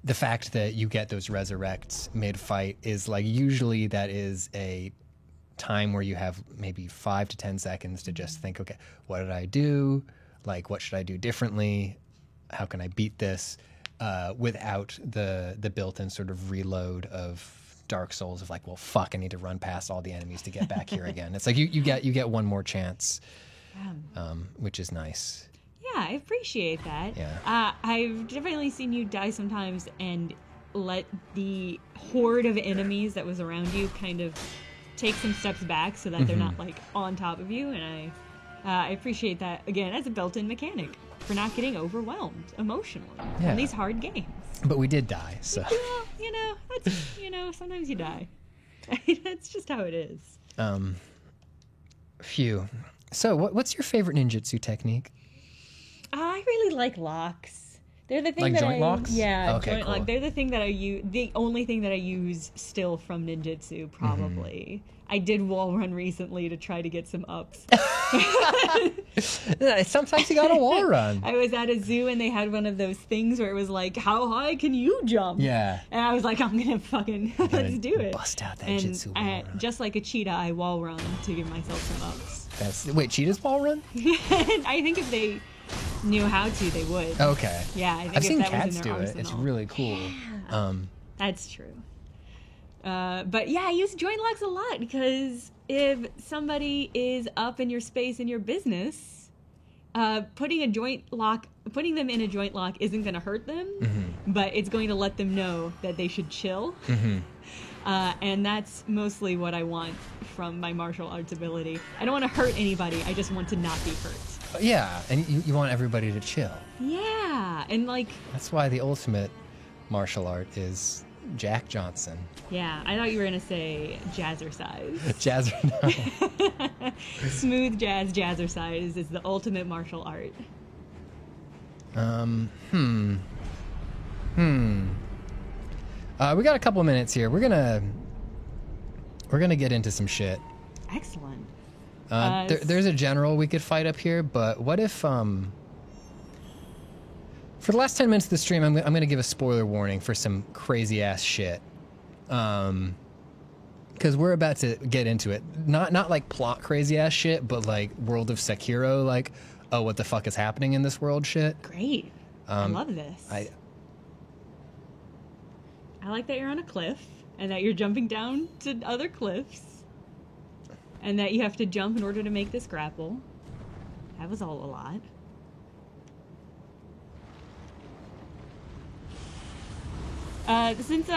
the fact that you get those resurrects mid-fight is like, usually that is a time where you have maybe 5 to 10 seconds to just think, okay, what did I do? Like, what should I do differently? How can I beat this? Without the built-in sort of reload of Dark Souls of like, well, fuck, I need to run past all the enemies to get back here again. It's like you get one more chance, which is nice. Yeah, I appreciate that. Yeah. I've definitely seen you die sometimes and let the horde of enemies that was around you kind of take some steps back so that they're not like on top of you. And I appreciate that, again, as a built-in mechanic for not getting overwhelmed emotionally on these hard games. But we did die, so. Well, that's, sometimes you die. That's just how it is. Phew. So what's your favorite ninjutsu technique? I really like locks. They're the thing like that joint locks? Yeah, Okay, joint cool. lock. They're the thing that I use. The only thing that I use still from ninjutsu, probably. I did wall run recently to try to get some ups. Sometimes you gotta wall run. I was at a zoo and they had one of those things where it was like, "How high can you jump?" Yeah. And I was like, "I'm gonna fucking let's do it." Bust out that And jitsu wall run. just like a cheetah, I wall run to give myself some ups. Wait, cheetahs wall run? And I think if they knew how to, they would. Okay. Yeah, I think I've if seen that was cats in do their it. arsenal. It's really cool. That's true. But yeah, I use joint locks a lot because if somebody is up in your space in your business, putting them in a joint lock isn't going to hurt them, but it's going to let them know that they should chill. And that's mostly what I want from my martial arts ability. I don't want to hurt anybody. I just want to not be hurt. Yeah, and you want everybody to chill. Yeah, and like... That's why the ultimate martial art is Jack Johnson. Yeah, I thought you were going to say jazzercise. Jazz. Smooth jazz jazzercise is the ultimate martial art. We got a couple minutes here. We're gonna get into some shit. Excellent. There's a general we could fight up here, but what if for the last 10 minutes of the stream, I'm going to give a spoiler warning for some crazy ass shit. Because we're about to get into it. Not like plot crazy ass shit, but like World of Sekiro, like, oh, what the fuck is happening in this world shit. Great. I love this. I like that you're on a cliff and that you're jumping down to other cliffs and that you have to jump in order to make this grapple. That was all a lot. Since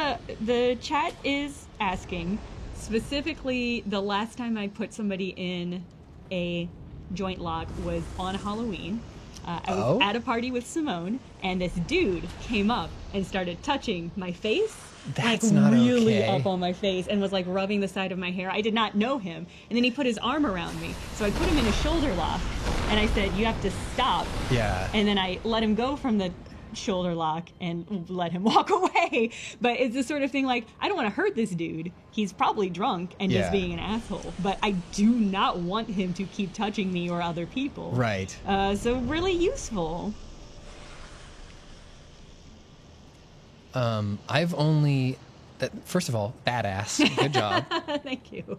the chat is asking, specifically the last time I put somebody in a joint lock was on Halloween. I was at a party with Simone, and this dude came up and started touching my face. That's like not really okay. up on my face, and was like rubbing the side of my hair. I did not know him, and then he put his arm around me, so I put him in a shoulder lock, and I said, "You have to stop." Yeah. And then I let him go from the shoulder lock and let him walk away. But it's the sort of thing like, I don't want to hurt this dude. He's probably drunk and just being an asshole, but I do not want him to keep touching me or other people. Right. So really useful. I've only... First of all, badass. Good job. Thank you.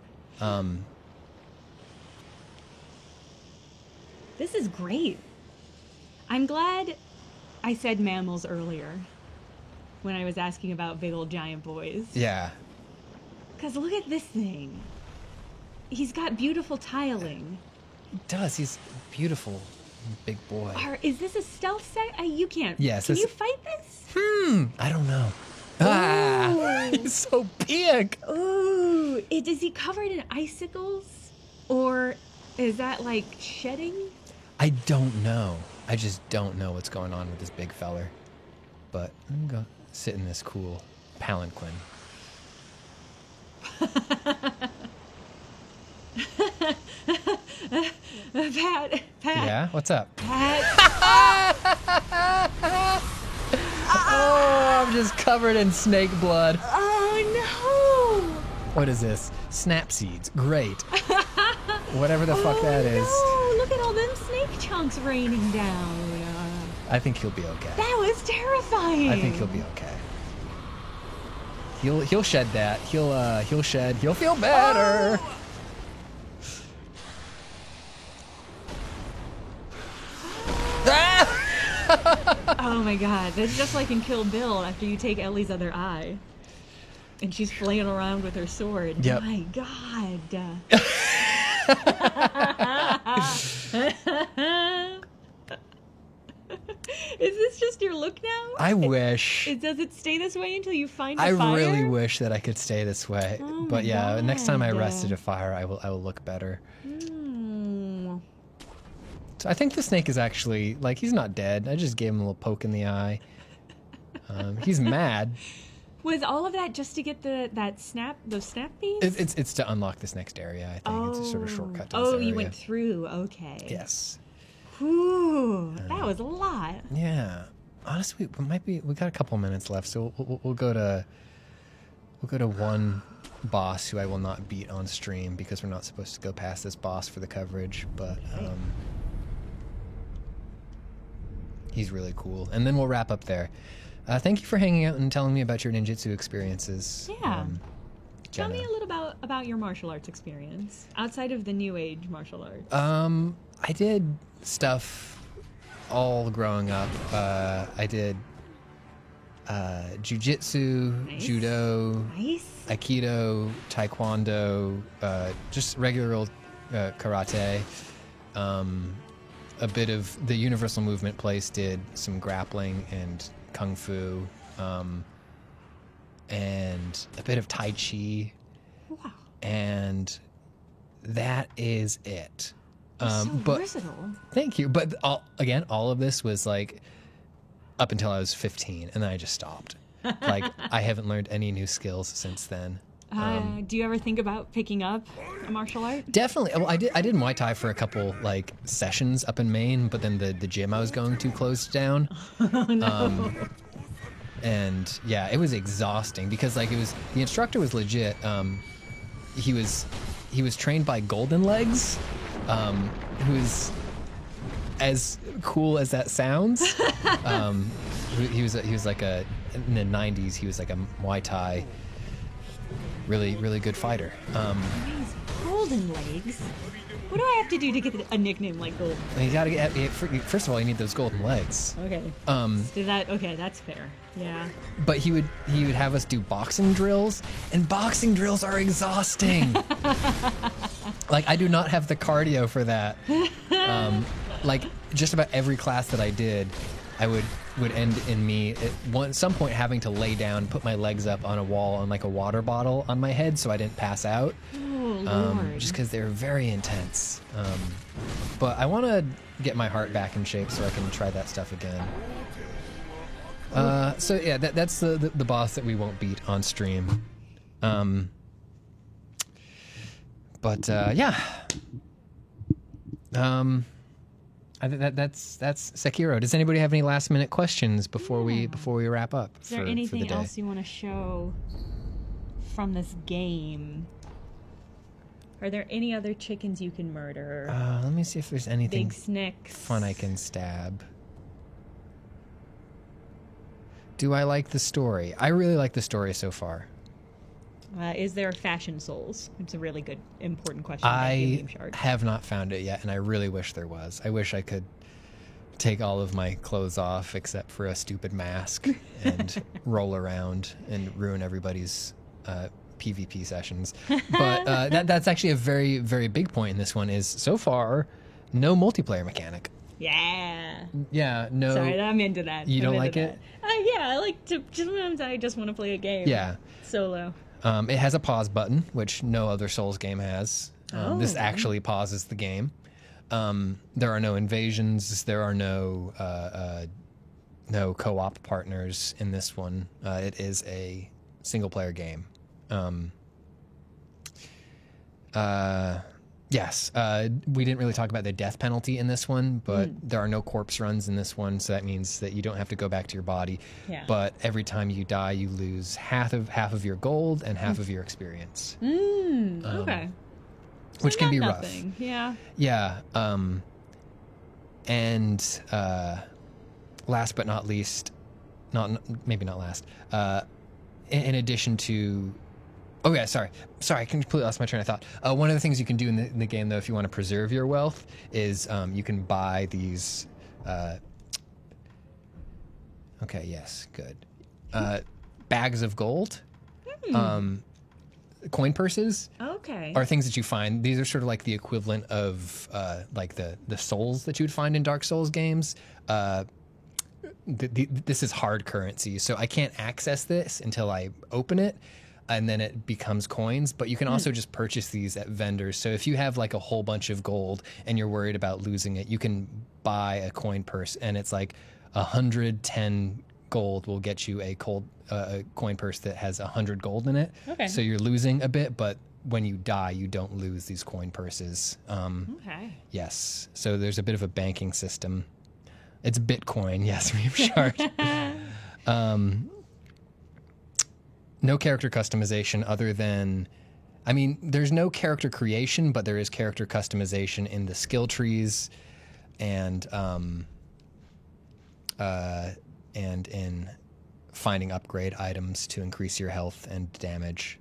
This is great. I'm glad I said mammals earlier when I was asking about big old giant boys. Yeah. Because look at this thing. He's got beautiful tiling. He does. He's beautiful. Big boy. Is this a stealth set? You can't. Yes, Can this- you fight this? I don't know. Ah, he's so big. Ooh. Is he covered in icicles? Or is that like shedding? I don't know. I just don't know what's going on with this big feller. But I'm going to sit in this cool palanquin. Pat. Yeah? What's up? Pat. Oh, I'm just covered in snake blood. Oh What is this? Snap seeds. Great. Whatever the fuck that is. no! Look at all them snake chunks raining down. I think he'll be okay. That was terrifying. I think he'll be okay. He'll shed that. He'll shed. He'll feel better. Oh my god, that's just like in Kill Bill after you take Ellie's other eye. And she's flailing around with her sword. Yep. My god. Is this just your look now? I wish. Does it stay this way until you find a I fire? really wish that I could stay this way. Oh But my yeah, next time I God. rested a fire, I will look better. Hmm. So I think the snake is actually like he's not dead. I just gave him a little poke in the eye. He's mad. Was all of that just to get those snap beads? It's to unlock this next area. I think it's a sort of shortcut to this Oh, area. you went through. Okay. Yes. Whew, that was a lot. Yeah. Honestly, we got a couple minutes left, so we'll go to one boss who I will not beat on stream because we're not supposed to go past this boss for the coverage, but he's really cool. And then we'll wrap up there. Thank you for hanging out and telling me about your ninjutsu experiences. Yeah. Tell Jenna. me a little about your martial arts experience outside of the new age martial arts. I did stuff all growing up. I did jiu-jitsu, Nice. judo, Nice. aikido, taekwondo, just regular old karate. A bit of the Universal Movement place did some grappling and kung fu, and a bit of tai chi, Wow. and that is it. So But versatile. thank you. But all of this was like up until I was 15, and then I just stopped. Like I haven't learned any new skills since then. Do you ever think about picking up a martial art? Definitely. Well, I did Muay Thai for a couple like sessions up in Maine, but then the gym I was going to closed down. Oh, no. And yeah, it was exhausting because like the instructor was legit. He was trained by Golden Legs, who's as cool as that sounds. He was like in the 90s. He was like a Muay Thai, really good fighter. Amazing. Golden Legs? What do I have to do to get a nickname like Golden? And you gotta get first of all, you need those golden legs. Okay. Okay, that's fair. Yeah. But he would have us do boxing drills, and boxing drills are exhausting. Like I do not have the cardio for that. Like just about every class that I did, I would end in me at some point having to lay down, put my legs up on a wall on like a water bottle on my head so I didn't pass out. Oh, Lord. Just because they were very intense. But I want to get my heart back in shape so I can try that stuff again. So yeah, that's the boss that we won't beat on stream. But yeah. That's Sekiro. Does anybody have any last minute questions before we wrap up? Is there for the anything day? else you want to show from this game? Are there any other chickens you can murder? Let me see if there's anything Big snakes. fun I can stab. Do I like the story? I really like the story so far. Is there fashion souls? It's a really good, important question. about I Game Shark. have not found it yet, and I really wish there was. I wish I could take all of my clothes off except for a stupid mask and roll around and ruin everybody's PvP sessions. But that's actually a very, very big point in this one is so far, no multiplayer mechanic. Yeah. Yeah, no. Sorry, I'm into that. You don't I'm like into it? that. Yeah, I like to. Sometimes I just want to play a game. Yeah. Solo. It has a pause button, which no other Souls game has. This Oh. actually pauses the game. There are no invasions. There are no co-op partners in this one. It is a single-player game. Yes, we didn't really talk about the death penalty in this one, but there are no corpse runs in this one, so that means that you don't have to go back to your body. Yeah. But every time you die, you lose half of your gold and half of your experience, Okay. which So can not be nothing. rough. Yeah. Yeah. And last but not least, maybe not last. In addition to, oh yeah, sorry, I completely lost my train of thought. One of the things you can do in the game, though, if you want to preserve your wealth, is you can buy these. Okay, yes, good. Bags of gold. Coin purses Okay. are things that you find. These are sort of like the equivalent of like the souls that you would find in Dark Souls games. This is hard currency, so I can't access this until I open it, and then it becomes coins. But you can also just purchase these at vendors. So if you have like a whole bunch of gold and you're worried about losing it, you can buy a coin purse, and it's like 110 gold will get you a coin purse that has 100 gold in it. Okay. So you're losing a bit, but when you die, you don't lose these coin purses. Okay. Yes. So there's a bit of a banking system. It's Bitcoin, yes, Reef Shard. No character customization other than, I mean, there's no character creation, but there is character customization in the skill trees and in finding upgrade items to increase your health and damage.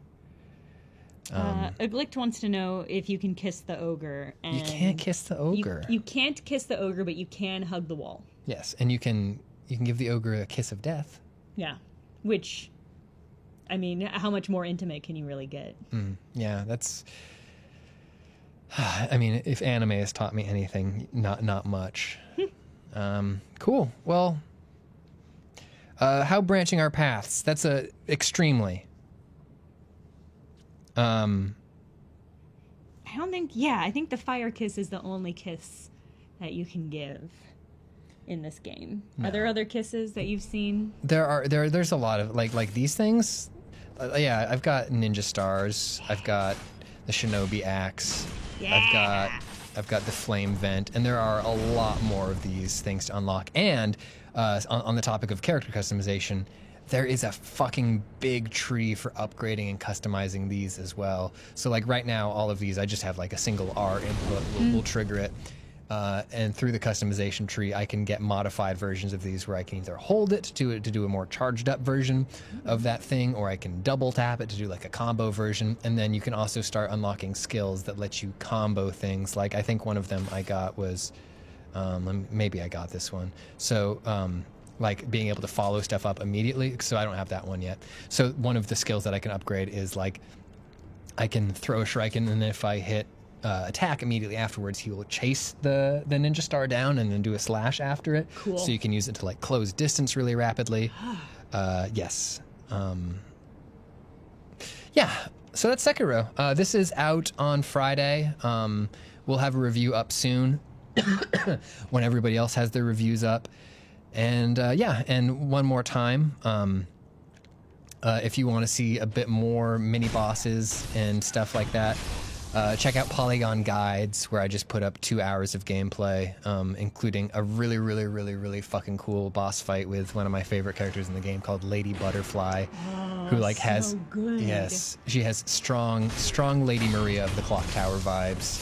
Uglict wants to know if you can kiss the ogre. And You can't kiss the ogre. You can't kiss the ogre, but you can hug the wall. Yes, and you can give the ogre a kiss of death. Yeah. Which, I mean, how much more intimate can you really get? Yeah, that's. I mean, if anime has taught me anything, not much. Cool. Well, how branching our paths? That's extremely. I don't think. Yeah, I think the fire kiss is the only kiss that you can give in this game. No. Are there other kisses that you've seen? There's a lot of like these things. Yeah, I've got ninja stars. I've got the shinobi axe. Yeah. I've got the flame vent, and there are a lot more of these things to unlock. And on the topic of character customization, there is a fucking big tree for upgrading and customizing these as well. So like right now, all of these, I just have like a single R input will trigger it. And through the customization tree, I can get modified versions of these where I can either hold it to do a more charged up version of that thing, or I can double tap it to do like a combo version. And then you can also start unlocking skills that let you combo things. Like I think one of them I got was, maybe I got this one. So like being able to follow stuff up immediately. So I don't have that one yet. So one of the skills that I can upgrade is like I can throw a shuriken, and if I hit attack immediately afterwards, he will chase the ninja star down and then do a slash after it. Cool. So you can use it to like close distance really rapidly. Yes. Yeah. So that's Sekiro. This is out on Friday. We'll have a review up soon when everybody else has their reviews up. And yeah, and one more time, if you want to see a bit more mini bosses and stuff like that, check out Polygon Guides, where I just put up 2 hours of gameplay, including a really, really, really, really fucking cool boss fight with one of my favorite characters in the game called Lady Butterfly, who like has, good. yes, she has strong Lady Maria of the Clock Tower vibes.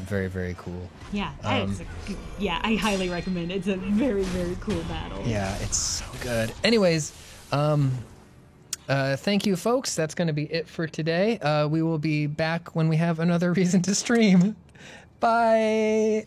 Very, very cool. Yeah, yeah, I highly recommend it. It's a very, very cool battle. Yeah, it's so good. Anyways, thank you, folks. That's going to be it for today. We will be back when we have another reason to stream. Bye.